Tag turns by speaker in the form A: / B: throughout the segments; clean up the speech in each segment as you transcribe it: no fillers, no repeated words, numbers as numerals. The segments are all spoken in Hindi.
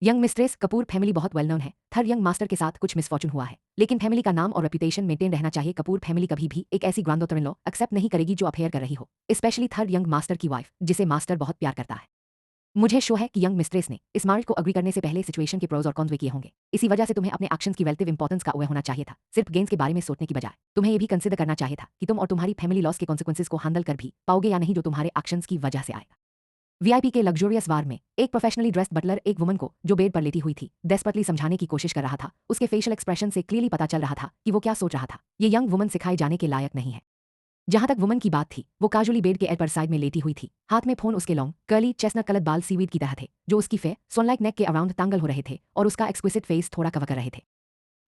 A: यंग मिस्ट्रेस कपूर फैमिली बहुत वेल नोन है। थर्ड यंग मास्टर के साथ कुछ मिसफॉर्चून हुआ है, लेकिन फैमिली का नाम और रेपुटेशन मेंटेन रहना चाहिए। कपूर फैमिली कभी भी एक ऐसी granddaughter in law accept नहीं करेगी जो अफेयर कर रही हो, स्पेशली थर्ड यंग मास्टर की वाइफ, जिसे मास्टर बहुत प्यार करता है। मुझे शो है कि यंग मिस्ट्रेस ने इस मार्च को अग्री करने से पहले सिचुएशन के प्रोज और कॉन्स वे किए होंगे। इसी वजह से तुम्हें अपने एक्शंस की रिलेटिव इंपॉर्टेंस का अवेयर होना चाहिए था। सिर्फ गेन्स के बारे में सोचने की बजाय तुम्हें ये भी कंसिडर करना चाहिए था कि तुम और तुम्हारी फैमिली लॉस के कॉन्सिक्वेंसेस को हैंडल कर भी पाओगे या नहीं, जो तुम्हारे एक्शंस की वजह से आएगा। वीआईपी के लग्जूरियस वार में एक प्रोफेशनली ड्रेस्ड बटलर एक वुमन को जो बेड पर लेटी हुई थी डेस्परेटली समझाने की कोशिश कर रहा था। उसके फेशियल एक्सप्रेशन से क्लियरली पता चल रहा था कि वो क्या सोच रहा था। ये यंग वुमन सिखाए जाने के लायक नहीं है। जहां तक वुमन की बात थी, वो काजुअली बेड के एड पर साइड में लेटी हुई थी। हाथ में फोन, उसके लॉन्ग कर्ली चेस्टनट कलर बाल सीवीड की तरह थे जो उसकी फेयर सोनलाइक नेक के अराउंड टांगल हो रहे थे और उसका एक्सक्विसिट फेस थोड़ा कवर कर रहे थे।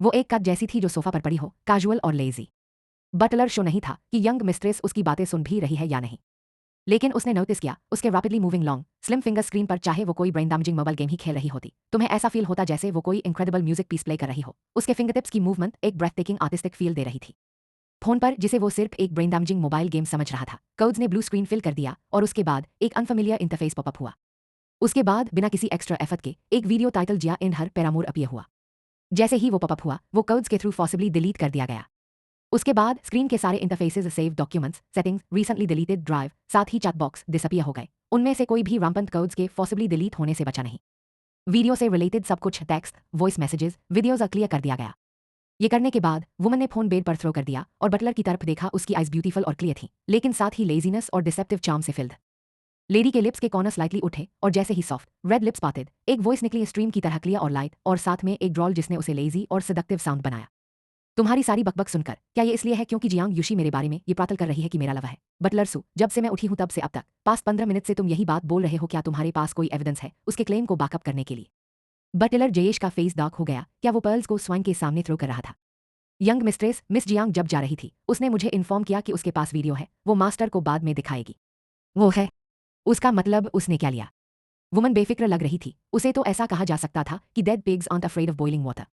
A: वो एक कट जैसी थी जो सोफा पर पड़ी हो, कैजुअल और लेजी। बटलर शो नहीं था कि यंग मिस्ट्रेस उसकी बातें सुन भी रही है या नहीं, लेकिन उसने नोटिस किया उसके rapidly moving long slim finger screen पर, चाहे वो कोई ब्रेन डैमेजिंग मोबाइल गेम ही खेल रही होती। तुम्हें ऐसा फील होता जैसे वो कोई इनक्रेडिबल म्यूजिक पीस प्ले कर रही हो। उसके फिंगरटिप्स की मूवमेंट एक ब्रेथ टेकिंग आर्टिस्टिक फील दे रही थी। फोन पर, जिसे वो सिर्फ एक ब्रेन डैमेजिंग मोबाइल गेम समझ रहा था, कोड्स ने ब्लू स्क्रीन फिल कर दिया और उसके बाद एक अनफेमिलियर इंटरफेस पॉपअप हुआ। उसके बाद बिना किसी एक्स्ट्रा एफर्ट के एक वीडियो टाइटल जिया इन हर पैरामोर अपीयर हुआ। जैसे ही वो पॉपअप हुआ, वो कोड्स के थ्रू फॉसिबली डिलीट कर दिया गया। उसके बाद स्क्रीन के सारे interfaces, save documents, settings, recently deleted drive, साथ ही चैट बॉक्स डिसअपीयर हो गए। उनमें से कोई भी रैम्पेंट कोड्स के फॉसिबली डिलीट होने से बचा नहीं। वीडियो से रिलेटेड सब कुछ, text, voice messages, videos clear कर दिया गया। ये करने के बाद वुमन ने फोन बेड पर थ्रो कर दिया और बटलर की तरफ देखा। उसकी आइज ब्यूटीफुल और क्लियर थी, लेकिन साथ ही लेजीनेस और डिसेप्टिव चार्म से फिल्ड। लेडी के लिप्स के कॉर्नर स्लाइटली उठे और जैसे ही सॉफ्ट रेड लिप्स पार्टेड, एक वॉइस निकली स्ट्रीम की तरह, क्लियर और लाइट, और साथ में एक ड्रॉल जिसने उसे लेजी और सदक्टिव साउंड बनाया। तुम्हारी सारी बकबक सुनकर क्या ये इसलिए है क्योंकि जियांग यूशी मेरे बारे में ये प्रातल कर रही है कि मेरा लव है? बटलर सु, जब से मैं उठी हूं तब से अब तक पास्ट 15 मिनट से तुम यही बात बोल रहे हो। क्या तुम्हारे पास कोई एविडेंस है उसके क्लेम को बैकअप करने के लिए? बटलर जयेश का फेस डार्क हो गया। क्या वो पर्ल्स को स्वाइन के सामने थ्रो कर रहा था? यंग मिस्ट्रेस मिस जियांग जब जा रही थी, उसने मुझे इन्फॉर्म किया कि उसके पास वीडियो है, वो मास्टर को बाद में दिखाएगी। वो है? उसका मतलब उसने क्या लिया? वुमन बेफिक्र लग रही थी। उसे तो ऐसा कहा जा सकता था कि dead pigs aren't afraid of boiling water.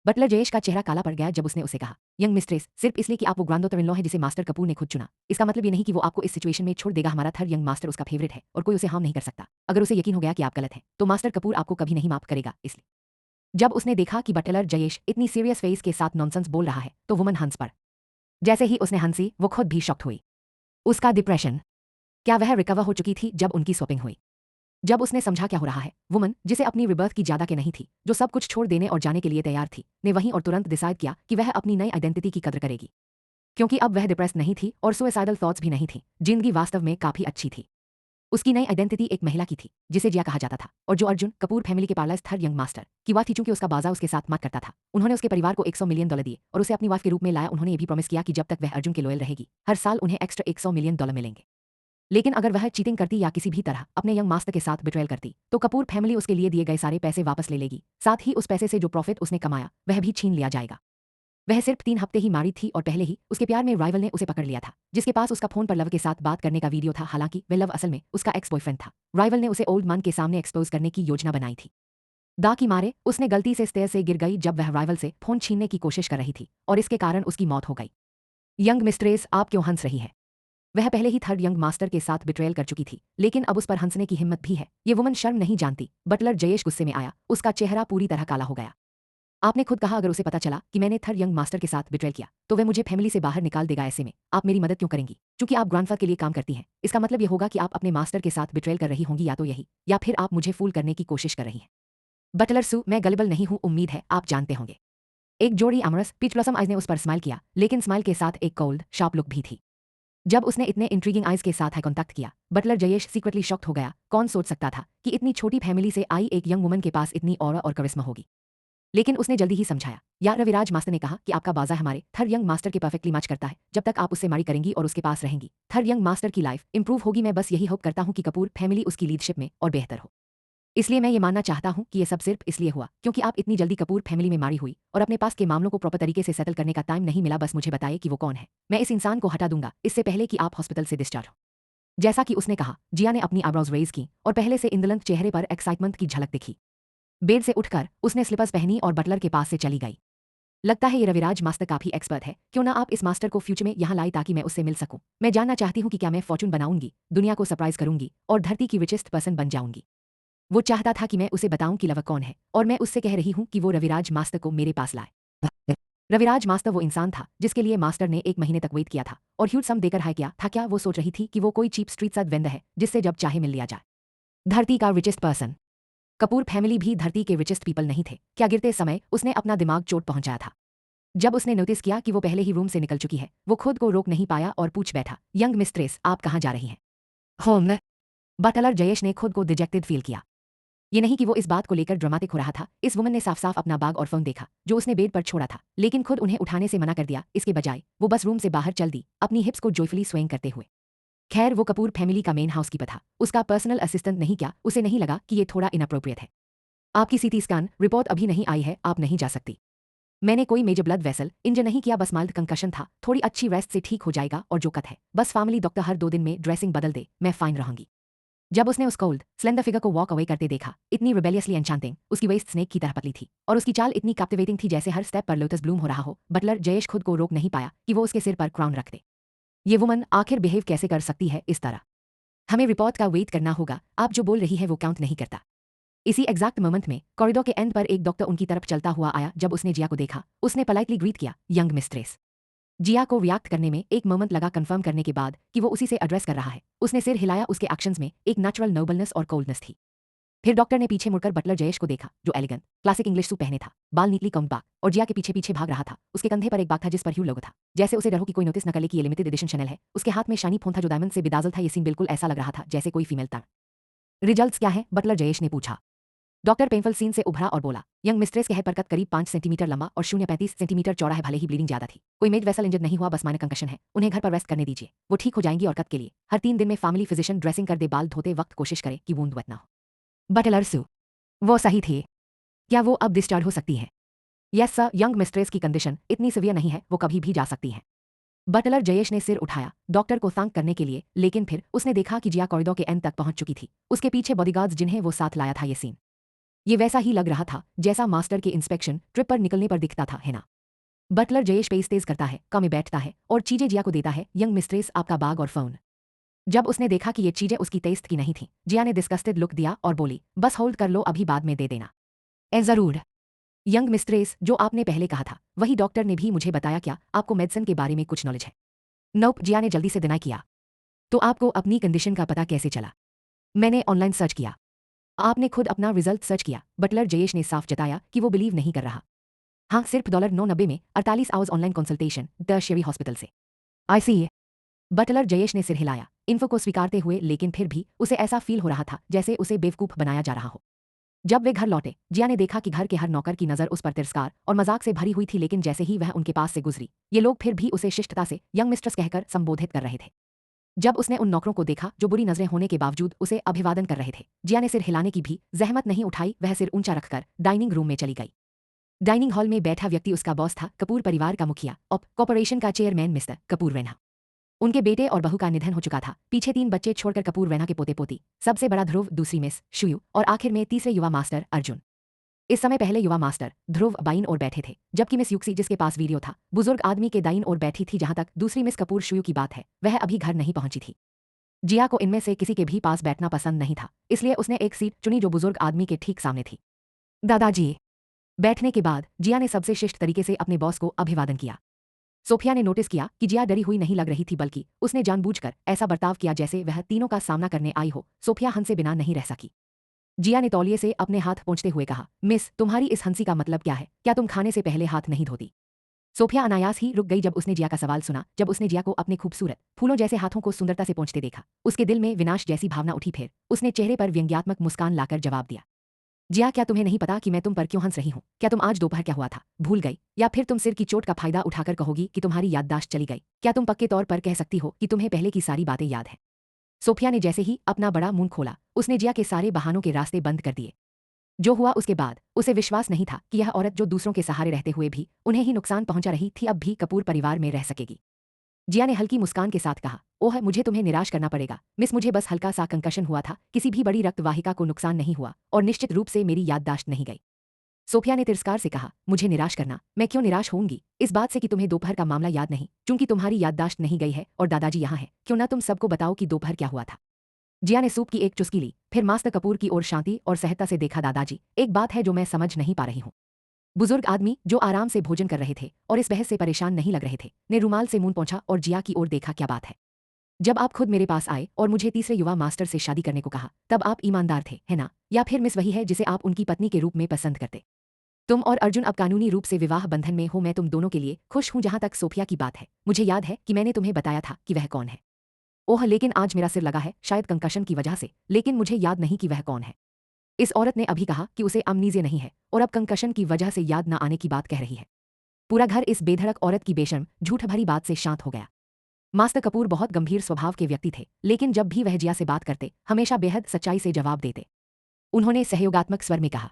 A: Butler Jayesh का चेहरा काला पड़ गया जब उसने उसे कहा, यंग मिस्ट्रेस, सिर्फ इसलिए कि आप वो ग्रैंड डॉटर इन लॉ है जिसे मास्टर कपूर ने खुद चुना, इसका मतलब ये नहीं कि वो आपको इस सिचुएशन में छोड़ देगा। हमारा थर्ड यंग मास्टर उसका फेवरेट है और कोई उसे हार्म नहीं कर सकता। अगर उसे यकीन हो गया कि आप गलत हैं, तो मास्टर कपूर आपको कभी नहीं माफ करेगा। इसलिए जब उसने देखा कि बटलर जयेश इतनी सीरियस फेस के साथ नॉनसेंस बोल रहा है, तो वुमन हंस पड़। जैसे ही उसने हंसी, वो खुद भी शॉक्ड हुई। उसका डिप्रेशन, क्या वह रिकवर हो चुकी थी जब उनकी स्वैपिंग हुई? जब उसने समझा क्या हो रहा है, वुमन जिसे अपनी रिबर्थ की ज्यादा के नहीं थी, जो सब कुछ छोड़ देने और जाने के लिए तैयार थी, ने वहीं और तुरंत डिसाइड किया कि वह अपनी नई आइडेंटिटी की कद्र करेगी। क्योंकि अब वह डिप्रेस नहीं थी और सुइसाइडल थॉट्स भी नहीं थी। जिंदगी वास्तव में काफी अच्छी थी। उसकी नई आइडेंटिटी एक महिला की थी जिसे जिया कहा जाता था और जो अर्जुन कपूर फैमिली के पार्लर्स थर्ड यंग मास्टर की वाइफ थी। चूंकि उसका बाजा उसके साथ मात करता था, उन्होंने उसके परिवार को $100 मिलियन दिए और उसे अपनी वाइफ के रूप में लाया। उन्होंने ये भी प्रॉमिस किया कि जब तक वह अर्जुन के लॉयल रहेगी, हर साल उन्हें एक्स्ट्रा $100 मिलियन मिलेंगे। लेकिन अगर वह चीटिंग करती या किसी भी तरह अपने यंग मास्टर के साथ बिट्रेयल करती, तो कपूर फैमिली उसके लिए दिए गए सारे पैसे वापस ले लेगी। साथ ही उस पैसे से जो प्रॉफिट उसने कमाया वह भी छीन लिया जाएगा। वह सिर्फ 3 हफ्ते ही मैरिड थी और पहले ही उसके प्यार में राइवल ने उसे पकड़ लिया था, जिसके पास उसका फोन पर लव के साथ बात करने का वीडियो था। हालांकि वह लव असल में उसका एक्स बॉयफ्रेंड था। राइवल ने उसे ओल्ड मैन के सामने एक्सपोज करने की योजना बनाई थी। दा की मारे उसने गलती से स्टेयर से गिर गई जब वह राइवल से फोन छीनने की कोशिश कर रही थी और इसके कारण उसकी मौत हो गई। यंग मिस्ट्रेस, आप क्यों हंस रही है? वह पहले ही थर्ड यंग मास्टर के साथ बिट्रेयल कर चुकी थी, लेकिन अब उस पर हंसने की हिम्मत भी है। ये वुमन शर्म नहीं जानती। बटलर जयेश गुस्से में आया, उसका चेहरा पूरी तरह काला हो गया। आपने खुद कहा अगर उसे पता चला कि मैंने थर्ड यंग मास्टर के साथ बिट्रेल किया, तो वह मुझे फैमिली से बाहर निकाल देगा। ऐसे में आप मेरी मदद क्यों करेंगी? चूंकि आप ग्रैंडफादर के लिए काम करती हैं, इसका मतलब यह होगा कि आप अपने मास्टर के साथ बिट्रेल कर रही होंगी, या तो यही, या फिर आप मुझे फूल करने की कोशिश कर रही हैं। बटलर सु, मैं गलिबल नहीं हूं, उम्मीद है आप जानते होंगे। एक जोड़ी अमरस पीच ब्लॉसम आइज ने उस पर स्माइल किया, लेकिन स्माइल के साथ एक कोल्ड शार्प लुक भी थी। जब उसने इतने इंट्रीगिंग आइज के साथ आई कांटेक्ट किया, बटलर जयेश सीक्रेटली शॉक्ड हो गया। कौन सोच सकता था कि इतनी छोटी फैमिली से आई एक यंग वुमन के पास इतनी ऑरा और करिश्मा होगी? लेकिन उसने जल्दी ही समझाया, यार रविराज मास्टर ने कहा कि आपका बाजा हमारे थर्ड यंग मास्टर के परफेक्टली मैच करता है। जब तक आप उससे मारी करेंगी और उसके पास रहेंगी, थर्ड यंग मास्टर की लाइफ इंप्रूव होगी। मैं बस यही होप करता हूं कि कपूर फैमिली उसकी लीडरशिप में और बेहतर हो। इसलिए मैं ये मानना चाहता हूं कि ये सब सिर्फ इसलिए हुआ क्योंकि आप इतनी जल्दी कपूर फैमिली में मारी हुई और अपने पास के मामलों को प्रॉपर तरीके से सेटल करने का टाइम नहीं मिला। बस मुझे बताइए कि वो कौन है, मैं इस इंसान को हटा दूंगा इससे पहले कि आप हॉस्पिटल से डिस्चार्ज हो। जैसा कि उसने कहा, जिया ने अपनी आईब्रोज रेज की और पहले से इंदुलेंट चेहरे पर एक्साइटमेंट की झलक दिखी। बेड से उठकर उसने स्लिपर्स पहनी और बटलर के पास से चली गई। लगता है ये रविराज मास्टर काफी एक्सपर्ट है। क्यों ना आप इस मास्टर को फ्यूचर में यहाँ लाई ताकि मैं उससे मिल सकूं। मैं जानना चाहती हूँ कि क्या मैं फॉर्चून बनाऊंगी, दुनिया को सरप्राइज करूंगी और धरती की रिचेस्ट पर्सन बन जाऊंगी। वो चाहता था कि मैं उसे बताऊं कि लव कौन है, और मैं उससे कह रही हूं कि वो रविराज मास्टर को मेरे पास लाए। रविराज मास्टर वो इंसान था जिसके लिए मास्टर ने 1 महीने तक वेट किया था और ह्यूज सम देकर हाई किया था। क्या वो सोच रही थी कि वो कोई चीप स्ट्रीट सद वेंडर है जिससे जब चाहे मिल लिया जाए? धरती का रिचेस्ट पर्सन। कपूर फैमिली भी धरती के रिचेस्ट पीपल नहीं थे। क्या गिरते समय उसने अपना दिमाग चोट पहुंचाया था? जब उसने नोटिस किया कि वो पहले ही रूम से निकल चुकी है, वो खुद को रोक नहीं पाया और पूछ बैठा, यंग मिस्ट्रेस, आप कहाँ जा रही हैं? होम। बटलर जयेश ने खुद को डिजेक्टेड फील किया। ये नहीं कि वो इस बात को लेकर ड्रामेटिक हो रहा था। इस वुमन ने साफ साफ अपना बैग और फोन देखा जो उसने बेड पर छोड़ा था, लेकिन खुद उन्हें उठाने से मना कर दिया। इसके बजाय वो बस रूम से बाहर चल दी, अपनी हिप्स को जॉयफुली स्वेइंग करते हुए। खैर, वो कपूर फैमिली का मेन हाउसकीपर था, उसका पर्सनल असिस्टेंट नहीं। क्या उसे नहीं लगा कि ये थोड़ा इनअप्रोप्रिएट है? आपकी सीटी स्कैन रिपोर्ट अभी नहीं आई है, आप नहीं जा सकती। मैंने कोई मेजर ब्लड वेसल इंजर नहीं किया, बस माइल्ड कंकशन था, थोड़ी अच्छी रेस्ट से ठीक हो जाएगा। और जो कत है, बस फैमिली डॉक्टर हर 2 दिन में ड्रेसिंग बदल दे, मैं फाइन रहूंगी। जब उसने उस कोल्ड स्लेंडर फिगर को वॉक अवे करते देखा, इतनी रिबेलियसली एन्चांटिंग, उसकी वेस्ट स्नेक की तरह पतली थी और उसकी चाल इतनी कैप्टिवेटिंग थी जैसे हर स्टेप पर लोटस ब्लूम हो रहा हो, बटलर जयेश खुद को रोक नहीं पाया कि वो उसके सिर पर क्राउन रख दे। ये वुमन आखिर बिहेव कैसे कर सकती है इस तरह? हमें रिपोर्ट का वेट करना होगा, आप जो बोल रही है वो काउंट नहीं करता। इसी एग्जैक्ट मोमेंट में कॉरिडोर के एंड पर एक डॉक्टर उनकी तरफ चलता हुआ आया। जब उसने जिया को देखा, उसने पोलाइटली ग्रीट किया, यंग मिस्ट्रेस। जिया को रिएक्ट करने में एक मोमेंट लगा, कंफर्म करने के बाद कि वो उसी से एड्रेस कर रहा है। उसने सिर हिलाया, उसके एक्शंस में एक नेचुरल नोबलनेस और कोल्डनेस थी। फिर डॉक्टर ने पीछे मुड़कर बटलर जयेश को देखा, जो एलिगेंट क्लासिक इंग्लिश सूट पहने था, बाल नीटली कम्ड बैक और जिया के पीछे पीछे भाग रहा था। उसके कंधे पर एक बैग था जिस पर ह्यू लोगो था, जैसे उसे डर हो कि कोई नोटिस न कर ले कि ये लिमिटेड एडिशन शैनल है। उसके हाथ में शाइनी फोन था जो डायमंड से बेदाजल था। ये सीन बिल्कुल ऐसा लग रहा था जैसे कोई फीमेल तर। रिजल्ट्स क्या है? बटलर जयेश ने पूछा। डॉक्टर पेनफुल सीन से उभरा और बोला, यंग मिस्ट्रेस के हेड पर कट करीब 5 सेंटीमीटर लंबा और 0.35 सेंटीमीटर चौड़ा है। भले ही ब्लीडिंग ज्यादा थी, कोई मेड वेसल इंजर्ड नहीं हुआ, बस माइनर कंकशन है। उन्हें घर पर रेस्ट करने दीजिए, वो ठीक हो जाएंगी। और कट के लिए हर 3 दिन में फैमिली फिजिशियन ड्रेसिंग कर दे। बाल धोते वक्त कोशिश करे कि वूंड वेट ना हो। बटलर सू, वो सही थी? क्या वो अब डिस्चार्ज हो सकती है? यस सर, यंग मिस्ट्रेस की कंडीशन इतनी सिवियर नहीं है, वो कभी भी जा सकती है। बटलर जयेश ने सिर उठाया डॉक्टर को थैंक करने के लिए, लेकिन फिर उसने देखा कि जिया कॉरिडोर के एंड तक पहुंच चुकी थी। उसके पीछे बॉडीगार्ड्स जिन्हें वो साथ लाया था। ये सीन ये वैसा ही लग रहा था जैसा मास्टर के इंस्पेक्शन ट्रिप पर निकलने पर दिखता था, है ना? बटलर जयेश पेस तेज करता है, कम में बैठता है और चीजें जिया को देता है। यंग मिस्ट्रेस, आपका बैग और फोन। जब उसने देखा कि ये चीजें उसकी टेस्ट की नहीं थी, जिया ने डिस्कस्टेड लुक दिया और बोली, बस होल्ड कर लो, अभी बाद में दे देना। ए जरूर। यंग मिस्ट्रेस, जो आपने पहले कहा था वही डॉक्टर ने भी मुझे बताया। क्या आपको मेडिसिन के बारे में कुछ नॉलेज है? नोप, जिया ने जल्दी से डिनाई किया। तो आपको अपनी कंडीशन का पता कैसे चला? मैंने ऑनलाइन सर्च किया। आपने खुद अपना रिजल्ट सर्च किया? बटलर जयेश ने साफ जताया कि वो बिलीव नहीं कर रहा। हाँ, सिर्फ $9.90 में 48 hours online consultation tertiary hospital से। आई सी। बटलर जयेश ने सिर हिलाया इन्फो को स्वीकारते हुए, लेकिन फिर भी उसे ऐसा फील हो रहा था जैसे उसे बेवकूफ बनाया जा रहा हो। जब वे घर लौटे, जिया ने देखा कि घर के हर नौकर की नजर उस पर तिरस्कार और मजाक से भरी हुई थी, लेकिन जैसे ही वह उनके पास से गुजरी, ये लोग फिर भी उसे शिष्टता से यंग मिस्ट्रेस कहकर संबोधित कर रहे थे। जब उसने उन नौकरों को देखा जो बुरी नजरें होने के बावजूद उसे अभिवादन कर रहे थे, जिया ने सिर हिलाने की भी जहमत नहीं उठाई। वह सिर ऊंचा रखकर डाइनिंग रूम में चली गई। डाइनिंग हॉल में बैठा व्यक्ति उसका बॉस था, कपूर परिवार का मुखिया और कॉर्पोरेशन का चेयरमैन मिस्टर कपूर रैना। उनके बेटे और बहू का निधन हो चुका था। पीछे 3 बच्चे छोड़कर कपूर रैना के पोते पोती, सबसे बड़ा ध्रुव, दूसरी मिस शुयू और आखिर में तीसरे युवा मास्टर अर्जुन। इस समय पहले युवा मास्टर ध्रुव बाइन और बैठे थे, जबकि मिस युक्सी, जिसके पास वीडियो था, बुजुर्ग आदमी के दाइन और बैठी थी। जहां तक दूसरी मिस कपूर शुयू की बात है, वह अभी घर नहीं पहुंची थी। जिया को इनमें से किसी के भी पास बैठना पसंद नहीं था, इसलिए उसने एक सीट चुनी जो बुजुर्ग आदमी के ठीक सामने थी। दादाजी। बैठने के बाद जिया ने सबसे शिष्ट तरीके से अपने बॉस को अभिवादन किया। सोफिया ने नोटिस किया कि जिया डरी हुई नहीं लग रही थी, बल्कि उसने जानबूझकर ऐसा बर्ताव किया जैसे वह तीनों का सामना करने आई हो। सोफिया हंसे बिना नहीं रह सकी। जिया ने तौलिए से अपने हाथ पोंछते हुए कहा, मिस, तुम्हारी इस हंसी का मतलब क्या है? क्या तुम खाने से पहले हाथ नहीं धोती? सोफिया अनायास ही रुक गई जब उसने जिया का सवाल सुना। जब उसने जिया को अपने खूबसूरत फूलों जैसे हाथों को सुंदरता से पोंछते देखा, उसके दिल में विनाश जैसी भावना उठी। फिर उसने चेहरे पर व्यंग्यात्मक मुस्कान लाकर जवाब दिया, जिया, क्या तुम्हें नहीं पता कि मैं तुम पर क्यों हंस रही हूँ? क्या तुम आज दोपहर क्या हुआ था भूल गई? या फिर तुम सिर की चोट का फायदा उठाकर कहोगी कि तुम्हारी याददाश्त चली गई? क्या तुम पक्के तौर पर कह सकती हो कि तुम्हें पहले की सारी बातें याद हैं? सोफिया ने जैसे ही अपना बड़ा मुंह खोला, उसने जिया के सारे बहानों के रास्ते बंद कर दिए। जो हुआ उसके बाद उसे विश्वास नहीं था कि यह औरत, जो दूसरों के सहारे रहते हुए भी उन्हें ही नुकसान पहुंचा रही थी, अब भी कपूर परिवार में रह सकेगी। जिया ने हल्की मुस्कान के साथ कहा, ओह, मुझे तुम्हें निराश करना पड़ेगा मिस, मुझे बस हल्का सा कंकशन हुआ था, किसी भी बड़ी रक्त वाहिका को नुकसान नहीं हुआ और निश्चित रूप से मेरी याददाश्त नहीं गई। सोफिया ने तिरस्कार से कहा, मुझे निराश करना? मैं क्यों निराश होंगी इस बात से कि तुम्हें दोपहर का मामला याद नहीं, चूंकि तुम्हारी याददाश्त नहीं गई है और दादाजी यहाँ है। क्यों ना तुम सबको बताओ कि दोपहर क्या हुआ था? जिया ने सूप की एक चुस्की ली, फिर मास्टर कपूर की ओर शांति और सहजता से देखा। दादाजी, एक बात है जो मैं समझ नहीं पा रही हूँ। बुजुर्ग आदमी, जो आराम से भोजन कर रहे थे और इस बहस से परेशान नहीं लग रहे थे, ने रुमाल से मुंह पोंछा और जिया की ओर देखा। क्या बात है? जब आप खुद मेरे पास आए और मुझे तीसरे युवा मास्टर से शादी करने को कहा, तब आप ईमानदार थे, है ना? या फिर मिस वही है जिसे आप उनकी पत्नी के रूप में पसंद करते? तुम और अर्जुन अब कानूनी रूप से विवाह बंधन में हो। मैं तुम दोनों के लिए खुश हूं। जहां तक सोफिया की बात है, मुझे याद है कि मैंने तुम्हें बताया था कि वह कौन है। ओह, लेकिन आज मेरा सिर लगा है, शायद कंकशन की वजह से, लेकिन मुझे याद नहीं कि वह कौन है। इस औरत ने अभी कहा कि उसे अमनीज़े नहीं है और अब कंकशन की वजह से याद न आने की बात कह रही है। पूरा घर इस बेधड़क औरत की बेशर्म, झूठ भरी बात से शांत हो गया। मास्टर कपूर बहुत गंभीर स्वभाव के व्यक्ति थे, लेकिन जब भी वह जिया से बात करते, हमेशा बेहद सच्चाई से जवाब देते। उन्होंने सहयोगात्मक स्वर में कहा,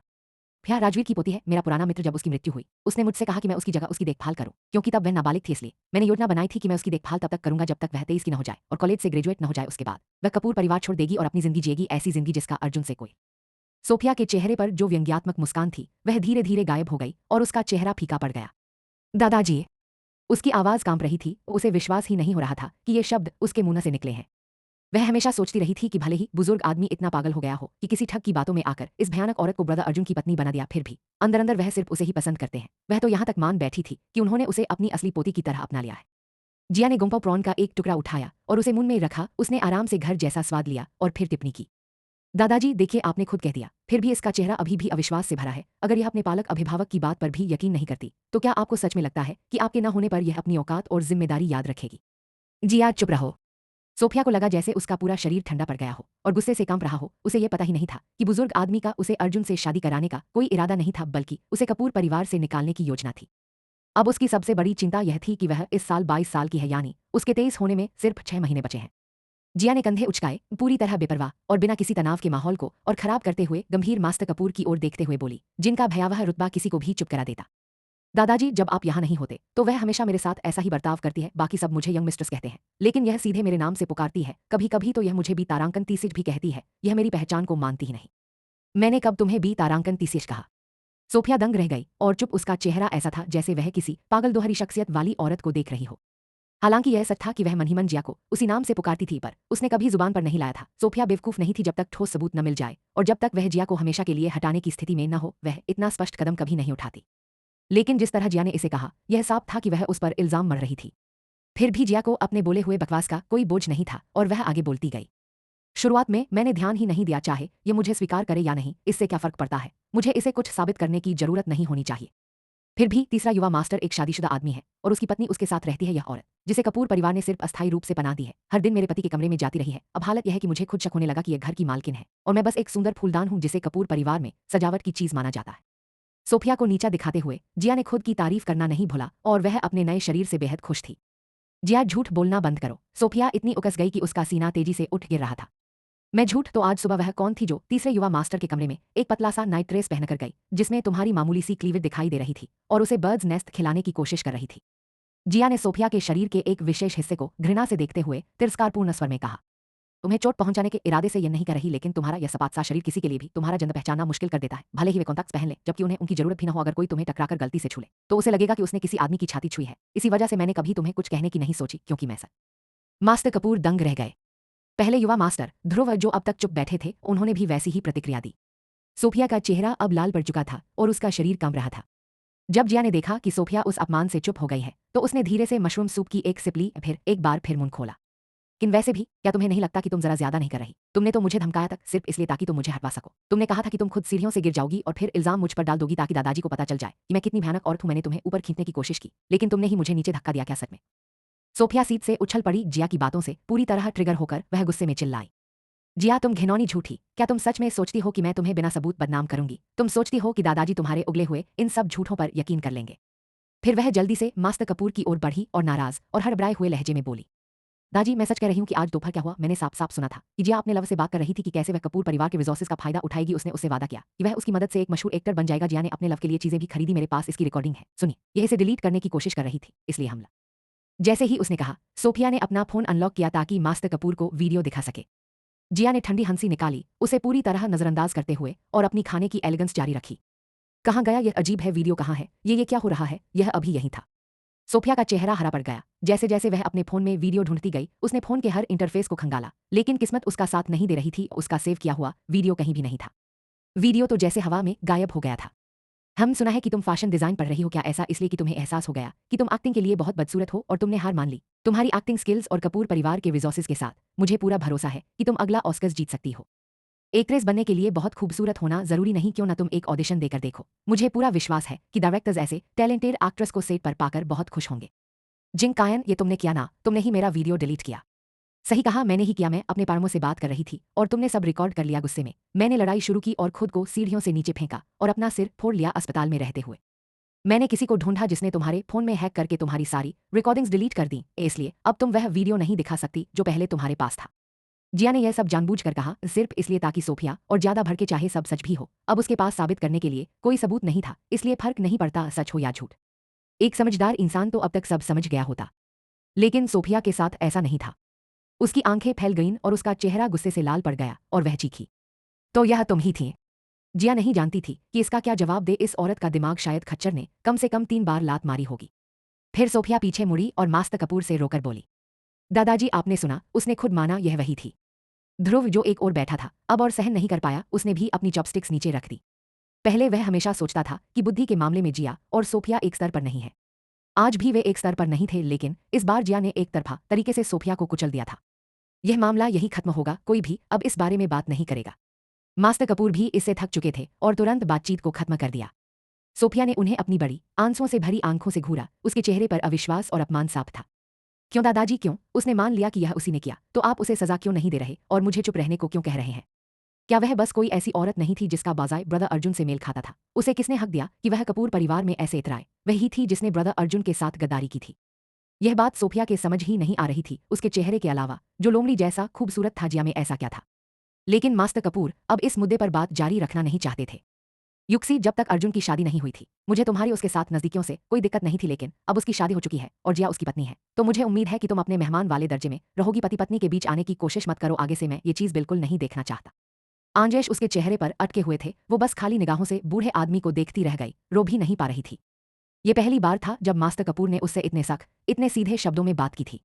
A: भैया राजवीर की पोती है, मेरा पुराना मित्र। जब उसकी मृत्यु हुई, उसने मुझसे कहा कि मैं उसकी जगह उसकी देखभाल करूं, क्योंकि तब वह नाबालिग थी। इसलिए मैंने योजना बनाई थी कि मैं उसकी देखभाल तब तक करूंगा जब तक वह 23 की न हो जाए और कॉलेज से ग्रेजुएट न हो जाए। उसके बाद वह कपूर परिवार छोड़ देगी और अपनी जिंदगी जिएगी, ऐसी जिंदगी जिसका अर्जुन से कोई। सोफिया के चेहरे पर जो व्यंग्यात्मक मुस्कान थी, वह धीरे धीरे गायब हो गई और उसका चेहरा फीका पड़ गया। दादाजी, उसकी आवाज कांप रही थी। उसे विश्वास ही नहीं हो रहा था कि ये शब्द उसके मुंह से निकले हैं। वह हमेशा सोचती रही थी कि भले ही बुजुर्ग आदमी इतना पागल हो गया हो कि किसी ठग की बातों में आकर इस भयानक औरत को ब्रदर अर्जुन की पत्नी बना दिया, फिर भी अंदर अंदर वह सिर्फ उसे ही पसंद करते हैं। वह तो यहाँ तक मान बैठी थी कि उन्होंने उसे अपनी असली पोती की तरह अपना लिया है। जिया ने गोम्पा प्रॉन का एक टुकड़ा उठाया और उसे मुंह में रखा। उसने आराम से घर जैसा स्वाद लिया और फिर टिप्पणी की, दादाजी देखिए, आपने खुद कह दिया। फिर भी इसका चेहरा अभी भी अविश्वास से भरा है। अगर यह अपने पालक अभिभावक की बात पर भी यकीन नहीं करती, तो क्या आपको सच में लगता है कि आपके न होने पर यह अपनी औकात और जिम्मेदारी याद रखेगी? जिया, चुप रहो। सोफिया को लगा जैसे उसका पूरा शरीर ठंडा पड़ गया हो और गुस्से से कांप रहा हो। उसे यह पता ही नहीं था कि बुजुर्ग आदमी का उसे अर्जुन से शादी कराने का कोई इरादा नहीं था, बल्कि उसे कपूर परिवार से निकालने की योजना थी। अब उसकी सबसे बड़ी चिंता यह थी कि वह इस साल 22 साल की है, यानी उसके 23 होने में सिर्फ 6 महीने बचे हैं। जिया ने कंधे उचकाए, पूरी तरह बेपरवाह और बिना किसी तनाव के माहौल को और खराब करते हुए गंभीर मास्टर कपूर की ओर देखते हुए बोली, जिनका भयावह रुतबा किसी को भी चुप करा देता। दादाजी, जब आप यहाँ नहीं होते तो वह हमेशा मेरे साथ ऐसा ही बर्ताव करती है। बाकी सब मुझे यंग मिस्ट्रेस कहते हैं, लेकिन यह सीधे मेरे नाम से पुकारती है। कभी कभी तो यह मुझे बी तारांकन तीसिज भी कहती है। यह मेरी पहचान को मानती ही नहीं। मैंने कब तुम्हें बी तारांकन तीसिज कहा? सोफिया दंग रह गई और चुप। उसका चेहरा ऐसा था जैसे वह किसी पागल दोहरी शख्सियत वाली औरत को देख रही हो। हालांकि यह सच था कि वह मन ही मन जिया को उसी नाम से पुकारती थी, पर उसने कभी जुबान पर नहीं लाया था। सोफिया बेवकूफ नहीं थी। जब तक ठोस सबूत न मिल जाए और जब तक वह जिया को हमेशा के लिए हटाने की स्थिति में न हो, वह इतना स्पष्ट कदम कभी नहीं उठाती। लेकिन जिस तरह जिया ने इसे कहा, यह साफ था कि वह उस पर इल्जाम मढ़ रही थी। फिर भी जिया को अपने बोले हुए बकवास का कोई बोझ नहीं था और वह आगे बोलती गई। शुरुआत में मैंने ध्यान ही नहीं दिया, चाहे ये मुझे स्वीकार करे या नहीं, इससे क्या फर्क पड़ता है। मुझे इसे कुछ साबित करने की जरूरत नहीं होनी चाहिए। फिर भी तीसरा युवा मास्टर एक शादीशुदा आदमी है और उसकी पत्नी उसके साथ रहती है। यह औरत, जिसे कपूर परिवार ने सिर्फ अस्थायी रूप से पनाह दी है, हर दिन मेरे पति के कमरे में जाती रही है। अब हालत यह है कि मुझे खुद शक होने लगा कि यह घर की मालकिन है और मैं बस एक सुंदर फूलदान हूं जिसे कपूर परिवार में सजावट की चीज माना जाता है। सोफिया को नीचा दिखाते हुए जिया ने खुद की तारीफ करना नहीं भूला और वह अपने नए शरीर से बेहद खुश थी। जिया, झूठ बोलना बंद करो। सोफिया इतनी उकस गई कि उसका सीना तेजी से उठ गिर रहा था। मैं झूठ? तो आज सुबह वह कौन थी जो तीसरे युवा मास्टर के कमरे में एक पतला सा नाइट ड्रेस पहनकर गई, जिसमें तुम्हारी मामूली सी क्लीवेज दिखाई दे रही थी और उसे बर्ड्स नेस्ट खिलाने की कोशिश कर रही थी? जिया ने सोफिया के शरीर के एक विशेष हिस्से को घृणा से देखते हुए तिरस्कारपूर्ण स्वर में कहा, तुम्हें चोट पहुंचाने के इरादे से यह नहीं कर रही, लेकिन तुम्हारा यह सपाट सा शरीर किसी के लिए भी तुम्हारा जन्म पहचानना मुश्किल कर देता है। भले ही वे कॉन्टैक्ट्स पहन ले, जबकि उन्हें उनकी जरूरत भी न हो। अगर कोई तुम्हें टकराकर गलती से छू ले तो उसे लगेगा कि उसने किसी आदमी की छाती छुई है। इसी वजह से मैंने कभी तुम्हें कुछ कहने की नहीं सोची, क्योंकि मैं सच। मास्टर कपूर दंग रह गए। पहले युवा मास्टर ध्रुव, जो अब तक चुप बैठे थे, उन्होंने भी वैसी ही प्रतिक्रिया दी। सोफिया का चेहरा अब लाल पड़ चुका था और उसका शरीर कांप रहा था। जब जिया ने देखा कि सोफिया उस अपमान से चुप हो गई है, तो उसने धीरे से मशरूम सूप की एक सिप ली, फिर एक बार फिर मुंह खोला। लेकिन वैसे भी, क्या तुम्हें नहीं लगता कि तुम जरा ज्यादा नहीं कर रही? तुमने तो मुझे धमकाया तक सिर्फ इसलिए ताकि तुम मुझे हटवा सको। तुमने कहा था कि तुम खुद सीढ़ियों से गिर जाओगी और फिर इल्जाम मुझ पर डाल दोगी ताकि दादाजी को पता चल जाए कि मैं कितनी भयानक औरत हूं। मैंने तुम्हें ऊपर खींचने की कोशिश की, लेकिन तुमने ही मुझे नीचे धक्का दिया। क्या सच में? सोफिया सीट से उछल पड़ी। जिया की बातों से पूरी तरह ट्रिगर होकर वह गुस्से में चिल्लाई, जिया, तुम घिनौनी झूठी! क्या तुम सच में सोचती हो कि मैं तुम्हें बिना सबूत बदनाम करूंगी? तुम सोचती हो कि दादाजी तुम्हारे उगले हुए इन सब झूठों पर यकीन कर लेंगे? फिर वह जल्दी से मास्टर कपूर की ओर बढ़ी और नाराज और हड़बड़ाए हुए लहजे में बोली, दादी, मैं सच कह रही हूँ कि आज दोपहर क्या हुआ। मैंने साफ साफ सुना था कि जिया अपने लव से बात कर रही थी कि कैसे वह कपूर परिवार के रिसोर्सेज का फायदा उठाएगी। उसने उससे वादा किया कि वह उसकी मदद से एक मशहूर एक्टर बन जाएगा। जिया ने अपने लव के लिए चीजें भी खरीदी। मेरे पास इसकी रिकॉर्डिंग है, सुनिए। यह इसे डिलीट करने की कोशिश कर रही थी, इसलिए हमला। जैसे ही उसने कहा, सोफिया ने अपना फोन अनलॉक किया ताकि मास्टर कपूर को वीडियो दिखा सके। जिया ने ठंडी हंसी निकाली, उसे पूरी तरह नजरअंदाज करते हुए, और अपनी खाने की एलिगेंस जारी रखी। कहाँ गया यह अजीब है वीडियो? कहाँ है ये क्या हो रहा है? यह अभी यहीं था। सोफिया का चेहरा हरा पड़ गया। जैसे जैसे वह अपने फोन में वीडियो ढूंढती गई, उसने फोन के हर इंटरफेस को खंगाला, लेकिन किस्मत उसका साथ नहीं दे रही थी। उसका सेव किया हुआ वीडियो कहीं भी नहीं था। वीडियो तो जैसे हवा में गायब हो गया था। हम सुना है कि तुम फैशन डिजाइन पढ़ रही हो, क्या ऐसा इसलिए कि तुम्हें एहसास हो गया कि तुम एक्टिंग के लिए बहुत बदसूरत हो और तुमने हार मान ली? तुम्हारी एक्टिंग स्किल्स और कपूर परिवार के रिसोर्सेज के साथ मुझे पूरा भरोसा है कि तुम अगला ऑस्कर्स जीत सकती हो। एक्ट्रेस बनने के लिए बहुत खूबसूरत होना जरूरी नहीं, क्यों ना तुम एक ऑडिशन देकर देखो। मुझे पूरा विश्वास है कि डायरेक्टर्स ऐसे टैलेंटेड एक्ट्रेस को सेट पर पाकर बहुत खुश होंगे। जिंग कायन, ये तुमने किया ना? तुमने ही मेरा वीडियो डिलीट किया। सही कहा, मैंने ही किया। मैं अपने पारमों से बात कर रही थी और तुमने सब रिकॉर्ड कर लिया। गुस्से में मैंने लड़ाई शुरू की और खुद को सीढ़ियों से नीचे फेंका और अपना सिर फोड़ लिया अस्पताल में रहते हुए। मैंने किसी को ढूंढा जिसने तुम्हारे फोन में हैक करके तुम्हारी सारी रिकॉर्डिंग्स डिलीट कर दी, इसलिए अब तुम वह वीडियो नहीं दिखा सकती जो पहले तुम्हारे पास था। जिया ने यह सब जानबूझकर कहा, सिर्फ इसलिए ताकि सोफिया और ज्यादा भड़के, चाहे सब सच भी हो, अब उसके पास साबित करने के लिए कोई सबूत नहीं था, इसलिए फर्क नहीं पड़ता सच हो या झूठ। एक समझदार इंसान तो अब तक सब समझ गया होता, लेकिन सोफिया के साथ ऐसा नहीं था। उसकी आंखें फैल गईं और उसका चेहरा गुस्से से लाल पड़ गया और वह चीखी, तो यह तुम ही थी? जिया नहीं जानती थी कि इसका क्या जवाब दे। इस औरत का दिमाग शायद खच्चर ने कम से कम 3 बार लात मारी होगी। फिर सोफिया पीछे मुड़ी और मास्टर कपूर से रोकर बोली, दादाजी आपने सुना, उसने खुद माना यह वही थी। ध्रुव जो एक ओर बैठा था अब और सहन नहीं कर पाया, उसने भी अपनी चॉपस्टिक्स नीचे रख दी। पहले वह हमेशा सोचता था कि बुद्धि के मामले में जिया और सोफिया एक स्तर पर नहीं है। आज भी वे एक स्तर पर नहीं थे, लेकिन इस बार जिया ने एक तरफा तरीके से सोफिया को कुचल दिया था। यह मामला यही खत्म होगा, कोई भी अब इस बारे में बात नहीं करेगा। मास्टर कपूर भी इससे थक चुके थे और तुरंत बातचीत को खत्म कर दिया। सोफिया ने उन्हें अपनी बड़ी आंसुओं से भरी आंखों से घूरा, उसके चेहरे पर अविश्वास और अपमान साफ था। क्यों दादाजी क्यों? उसने मान लिया कि यह उसी ने किया, तो आप उसे सजा क्यों नहीं दे रहे और मुझे चुप रहने को क्यों कह रहे हैं? क्या वह बस कोई ऐसी औरत नहीं थी जिसका बाज़ाए ब्रदर अर्जुन से मेल खाता था? उसे किसने हक दिया कि वह कपूर परिवार में ऐसे इतराए? वही थी जिसने ब्रदर अर्जुन के साथ गद्दारी की थी। यह बात सोफिया के समझ ही नहीं आ रही थी। उसके चेहरे के अलावा जो लोमड़ी जैसा खूबसूरत था, जिया में ऐसा क्या था? लेकिन मास्टर कपूर अब इस मुद्दे पर बात जारी रखना नहीं चाहते थे। युक्सी, जब तक अर्जुन की शादी नहीं हुई थी मुझे तुम्हारी उसके साथ नजदीकियों से कोई दिक्कत नहीं थी, लेकिन अब उसकी शादी हो चुकी है और जिया उसकी पत्नी है, तो मुझे उम्मीद है कि तुम अपने मेहमान वाले दर्जे में रहोगी। पति पत्नी के बीच आने की कोशिश मत करो, आगे से मैं ये चीज़ बिल्कुल नहीं देखना चाहता। आंजेश उसके चेहरे पर अटके हुए थे, वो बस खाली निगाहों से बूढ़े आदमी को देखती रह गई, रो भी नहीं पा रही थी। ये पहली बार था जब मास्टर कपूर ने उससे इतने सख्त, इतने सीधे शब्दों में बात की थी।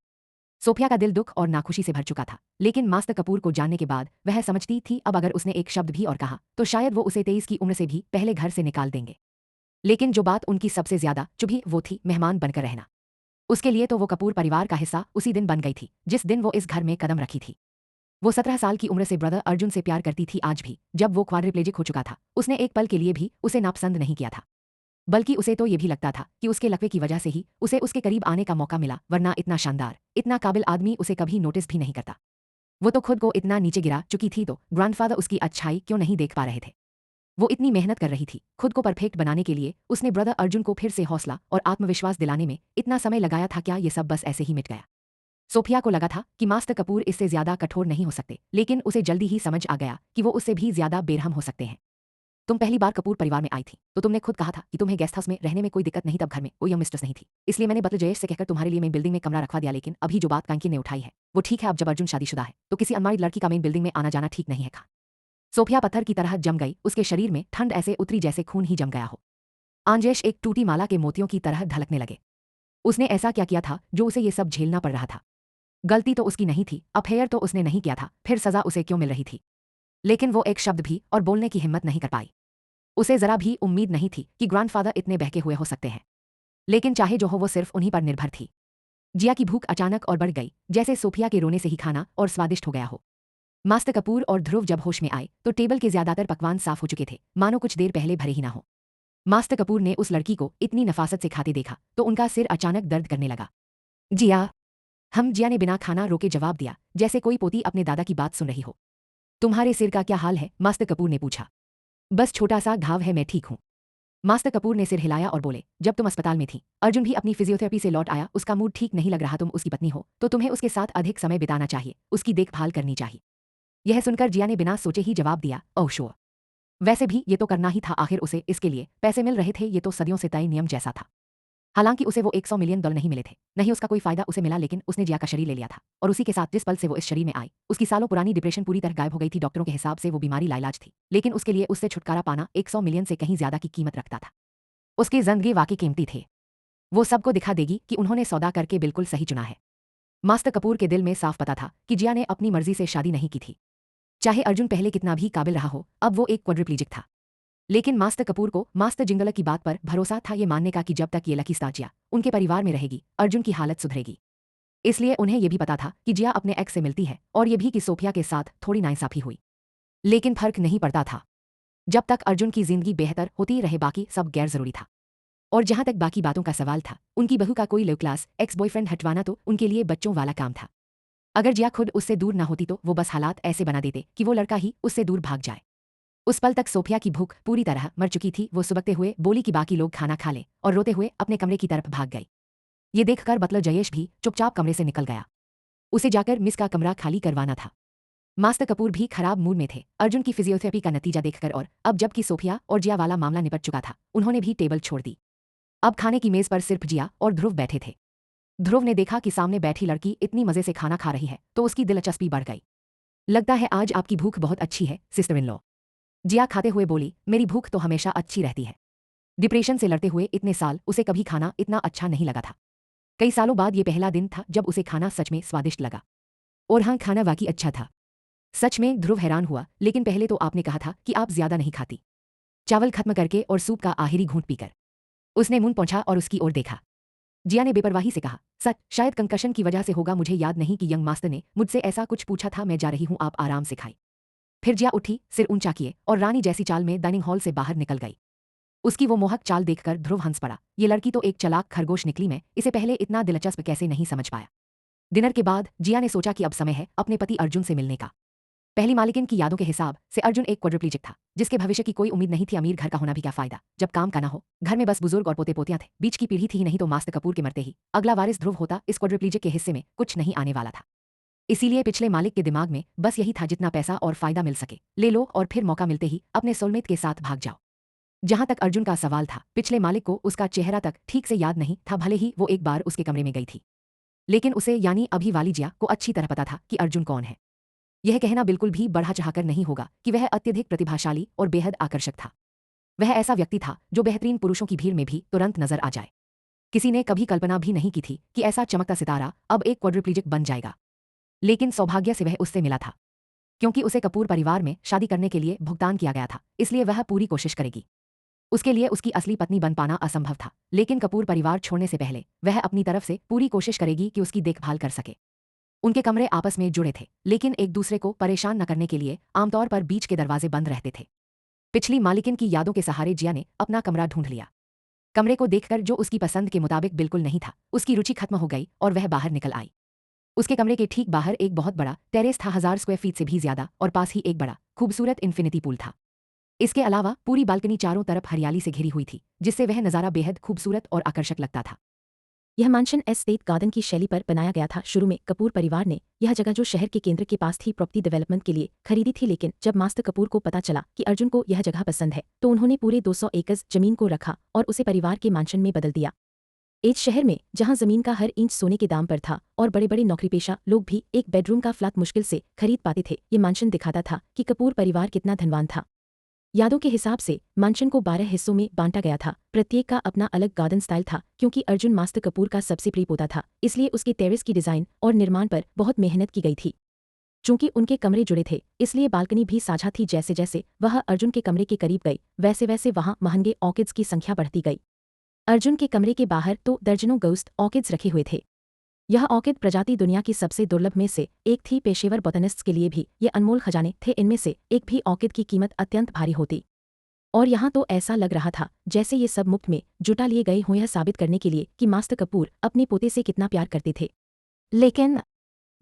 A: सोफिया का दिल दुख और नाखुशी से भर चुका था, लेकिन मास्टर कपूर को जानने के बाद वह समझती थी अब अगर उसने एक शब्द भी और कहा तो शायद वो उसे 23 की उम्र से भी पहले घर से निकाल देंगे। लेकिन जो बात उनकी सबसे ज्यादा चुभी वो थी मेहमान बनकर रहना। उसके लिए तो वो कपूर परिवार का हिस्सा उसी दिन बन गई थी जिस दिन वो इस घर में कदम रखी थी। वो 17 साल की उम्र से ब्रदर अर्जुन से प्यार करती थी। आज भी जब वो क्वाड्रिप्लेजिक हो चुका था उसने एक पल के लिए भी उसे नापसंद नहीं किया था, बल्कि उसे तो ये भी लगता था कि उसके लकवे की वजह से ही उसे उसके करीब आने का मौका मिला, वरना इतना शानदार, इतना काबिल आदमी उसे कभी नोटिस भी नहीं करता। वो तो खुद को इतना नीचे गिरा चुकी थी, तो ग्रैंडफादर उसकी अच्छाई क्यों नहीं देख पा रहे थे? वो इतनी मेहनत कर रही थी खुद को परफेक्ट बनाने के लिए, उसने ब्रदर अर्जुन को फिर से हौसला और आत्मविश्वास दिलाने में इतना समय लगाया था, क्या ये सब बस ऐसे ही मिट गया? सोफिया को लगा था कि मास्टर कपूर इससे ज्यादा कठोर नहीं हो सकते, लेकिन उसे जल्दी ही समझ आ गया कि वो उससे भी ज्यादा बेरहम हो सकते हैं। तुम पहली बार कपूर परिवार में आई थी तो तुमने खुद कहा था कि तुम्हें गेस्ट हाउस में रहने में कोई दिक्कत नहीं, तब घर में कोई मिस्ट्रेस नहीं थी, इसलिए मैंने बतल जयेश से कहकर तुम्हारे लिए मेन बिल्डिंग में कमरा रखवा दिया। लेकिन अभी जो बात कांकी ने उठाई है वो ठीक है, अब जब अर्जुन शादीशुदा है तो किसी अनमारिड लड़की का मेन बिल्डिंग में आना जाना ठीक नहीं है। खा सोफिया पत्थर की तरह जम गई, उसके शरीर में ठंड ऐसे उतरी जैसे खून ही जम गया हो। आंजेश एक टूटी माला के मोतियों की तरह ढलकने लगे। उसने ऐसा क्या किया था जो उसे ये सब झेलना पड़ रहा था? गलती तो उसकी नहीं थी, अफेयर तो उसने नहीं किया था, फिर सजा उसे क्यों मिल रही थी? लेकिन वो एक शब्द भी और बोलने की हिम्मत नहीं कर पाई। उसे जरा भी उम्मीद नहीं थी कि ग्रैंडफादर इतने बहके हुए हो सकते हैं, लेकिन चाहे जो हो वो सिर्फ उन्हीं पर निर्भर थी। जिया की भूख अचानक और बढ़ गई, जैसे सोफिया के रोने से ही खाना और स्वादिष्ट हो गया हो। मास्टर कपूर और ध्रुव जब होश में आए तो टेबल के ज्यादातर पकवान साफ हो चुके थे, मानो कुछ देर पहले भरे ही ना हो। मास्टर कपूर ने उस लड़की को इतनी नफासत से खाते देखा तो उनका सिर अचानक दर्द करने लगा। जिया, हम जिया ने बिना खाना रोके जवाब दिया, जैसे कोई पोती अपने दादा की बात सुन रही हो। तुम्हारे सिर का क्या हाल है? मास्टर कपूर ने पूछा। बस छोटा सा घाव है, मैं ठीक हूँ। मास्टर कपूर ने सिर हिलाया और बोले, जब तुम अस्पताल में थी अर्जुन भी अपनी फिजियोथेरेपी से लौट आया, उसका मूड ठीक नहीं लग रहा, तुम उसकी पत्नी हो तो तुम्हें उसके साथ अधिक समय बिताना चाहिए, उसकी देखभाल करनी चाहिए। यह सुनकर जिया ने बिना सोचे ही जवाब दिया, ओह श्योर। वैसे भी ये तो करना ही था, आखिर उसे इसके लिए पैसे मिल रहे थे, ये तो सदियों से तय नियम जैसा था। हालांकि उसे वो $100 मिलियन नहीं मिले थे, नहीं उसका कोई फायदा उसे मिला, लेकिन उसने जिया का शरीर ले लिया था और उसी के साथ जिस पल से वो इस शरीर में आई उसकी सालों पुरानी डिप्रेशन पूरी तरह गायब हो गई थी। डॉक्टरों के हिसाब से वो बीमारी लाइलाज थी, लेकिन उसके लिए उससे छुटकारा पाना $100 मिलियन से कहीं ज्यादा की कीमत रखता था। उसकी जिंदगी वाकई कीमती थी। वो सबको दिखा देगी कि उन्होंने सौदा करके बिल्कुल सही चुना है। मास्टर कपूर के दिल में साफ पता था कि जिया ने अपनी मर्जी से शादी नहीं की थी। चाहे अर्जुन पहले कितना भी काबिल रहा हो, अब वो एक क्वाड्रिप्लीजिक था। लेकिन मास्टर कपूर को मास्टर जिंगल की बात पर भरोसा था, ये मानने का कि जब तक ये लकी स्टार जिया उनके परिवार में रहेगी, अर्जुन की हालत सुधरेगी। इसलिए उन्हें यह भी पता था कि जिया अपने एक्स से मिलती है, और ये भी कि सोफिया के साथ थोड़ी नाइंसाफी हुई। लेकिन फर्क नहीं पड़ता था। जब तक अर्जुन की जिंदगी बेहतर होती रहे, बाकी सब गैर जरूरी था। और जहां तक बाकी बातों का सवाल था, उनकी बहू का कोई लो क्लास एक्स बॉयफ्रेंड हटवाना तो उनके लिए बच्चों वाला काम था। अगर जिया खुद उससे दूर ना होती तो वो बस हालात ऐसे बना देते कि वो लड़का ही उससे दूर भाग जाए। उस पल तक सोफिया की भूख पूरी तरह मर चुकी थी। वो सुबकते हुए बोली कि बाकी लोग खाना खा लें, और रोते हुए अपने कमरे की तरफ भाग गई। ये देखकर बतलर जयेश भी चुपचाप कमरे से निकल गया। उसे जाकर मिस का कमरा खाली करवाना था। मास्टर कपूर भी खराब मूड में थे अर्जुन की फिजियोथेरेपी का नतीजा देखकर, और अब जबकि सोफिया और जिया वाला मामला निपट चुका था, उन्होंने भी टेबल छोड़ दी। अब खाने की मेज पर सिर्फ जिया और ध्रुव बैठे थे। ध्रुव ने देखा कि सामने बैठी लड़की इतनी मजे से खाना खा रही है तो उसकी दिलचस्पी बढ़ गई। लगता है आज आपकी भूख बहुत अच्छी है सिस्टर इन लॉ, जिया खाते हुए बोली। मेरी भूख तो हमेशा अच्छी रहती है। डिप्रेशन से लड़ते हुए इतने साल उसे कभी खाना इतना अच्छा नहीं लगा था। कई सालों बाद ये पहला दिन था जब उसे खाना सच में स्वादिष्ट लगा। और हाँ, खाना वाकई अच्छा था। सच में, ध्रुव हैरान हुआ। लेकिन पहले तो आपने कहा था कि आप ज्यादा नहीं खाती। चावल खत्म करके और सूप का आखिरी घूंट पीकर उसने मुंह पहुंचा और उसकी ओर देखा। जिया ने बेपरवाही से कहा, सच, शायद कंकशन की वजह से होगा, मुझे याद नहीं कि यंग मास्टर ने मुझसे ऐसा कुछ पूछा था। मैं जा रही हूं, आप आराम से खाएं। फिर जिया उठी, सिर ऊंचा किए और रानी जैसी चाल में डाइनिंग हॉल से बाहर निकल गई। उसकी वो मोहक चाल देखकर ध्रुव हंस पड़ा। ये लड़की तो एक चालाक खरगोश निकली। मैं इसे पहले इतना दिलचस्प कैसे नहीं समझ पाया। डिनर के बाद जिया ने सोचा कि अब समय है अपने पति अर्जुन से मिलने का। पहली मालिकिन की यादों के हिसाब से अर्जुन एक क्वाड्रिप्लीजिक था, जिसके भविष्य की कोई उम्मीद नहीं थी। अमीर घर का होना भी क्या फायदा जब काम का ना हो। घर में बस बुजुर्ग और पोते पोतियां थे। बीच की पीढ़ी थी ही नहीं तो मास्टर कपूर के मरते ही अगला वारिस ध्रुव होता। इस क्वाड्रिप्लीजिक के हिस्से में कुछ नहीं आने वाला था। इसीलिए पिछले मालिक के दिमाग में बस यही था, जितना पैसा और फायदा मिल सके ले लो, और फिर मौका मिलते ही अपने सोलमेट के साथ भाग जाओ। जहां तक अर्जुन का सवाल था, पिछले मालिक को उसका चेहरा तक ठीक से याद नहीं था, भले ही वो एक बार उसके कमरे में गई थी। लेकिन उसे यानी अभी वाली जिया को अच्छी तरह पता था कि अर्जुन कौन है। यह कहना बिल्कुल भी बढ़ा चढ़ाकर नहीं होगा कि वह अत्यधिक प्रतिभाशाली और बेहद आकर्षक था। वह ऐसा व्यक्ति था जो बेहतरीन पुरुषों की भीड़ में भी तुरंत नजर आ जाए। किसी ने कभी कल्पना भी नहीं की थी कि ऐसा चमकता सितारा अब एक क्वाड्रिप्लीजिक बन जाएगा। लेकिन सौभाग्य से वह उससे मिला था, क्योंकि उसे कपूर परिवार में शादी करने के लिए भुगतान किया गया था, इसलिए वह पूरी कोशिश करेगी। उसके लिए उसकी असली पत्नी बन पाना असंभव था, लेकिन कपूर परिवार छोड़ने से पहले वह अपनी तरफ से पूरी कोशिश करेगी कि उसकी देखभाल कर सके। उनके कमरे आपस में जुड़े थे, लेकिन एक दूसरे को परेशान न करने के लिए आमतौर पर बीच के दरवाजे बंद रहते थे। पिछली मालिकिन की यादों के सहारे जिया ने अपना कमरा ढूंढ लिया। कमरे को देखकर जो उसकी पसंद के मुताबिक बिल्कुल नहीं था, उसकी रुचि खत्म हो गई और वह बाहर निकल आई। उसके कमरे के ठीक बाहर एक बहुत बड़ा टेरेस था, 1000 स्क्वायर फीट से भी ज्यादा, और पास ही एक बड़ा खूबसूरत इन्फिनिटी पूल था। इसके अलावा पूरी बालकनी चारों तरफ हरियाली से घिरी हुई थी, जिससे वह नज़ारा बेहद खूबसूरत और आकर्षक लगता था।
B: यह मानशन एस्टेट गार्डन की शैली पर बनाया गया था। शुरू में कपूर परिवार ने यह जगह जो शहर के केंद्र के पास थी प्रॉपर्टी डेवलपमेंट के लिए खरीदी थी, लेकिन जब मास्टर कपूर को पता चला कि अर्जुन को यह जगह पसंद है तो उन्होंने पूरे 200 एकड़ जमीन को रखा और उसे परिवार के मानशन में बदल दिया। एक शहर में जहां जमीन का हर इंच सोने के दाम पर था और बड़े बड़े नौकरीपेशा लोग भी एक बेडरूम का फ्लैट मुश्किल से खरीद पाते थे, ये मानशन दिखाता था कि कपूर परिवार कितना धनवान था। यादों के हिसाब से मानशन को 12 हिस्सों में बांटा गया था। प्रत्येक का अपना अलग गार्डन स्टाइल था, क्योंकि अर्जुन मास्टर कपूर का सबसे प्रिय पोता था, इसलिए उसके टेरेस की डिजाइन और निर्माण पर बहुत मेहनत की गई थी। चूंकि उनके कमरे जुड़े थे, इसलिए बालकनी भी साझा थी। जैसे जैसे वह अर्जुन के कमरे के करीब गई, वैसे वैसे वहां महंगे ऑर्किड्स की संख्या बढ़ती गई। अर्जुन के कमरे के बाहर तो दर्जनों गोस्ट ऑर्किड्स रखे हुए थे। यह ऑर्किड प्रजाति दुनिया की सबसे दुर्लभ में से एक थी। पेशेवर बोटनिस्ट्स के लिए भी ये अनमोल खजाने थे। इनमें से एक भी ऑर्किड की कीमत अत्यंत भारी होती, और यहाँ तो ऐसा लग रहा था जैसे ये सब मुफ्त में जुटा लिए गए हों, यह साबित करने के लिए कि मास्टर कपूर अपने पोते से कितना प्यार करते थे। लेकिन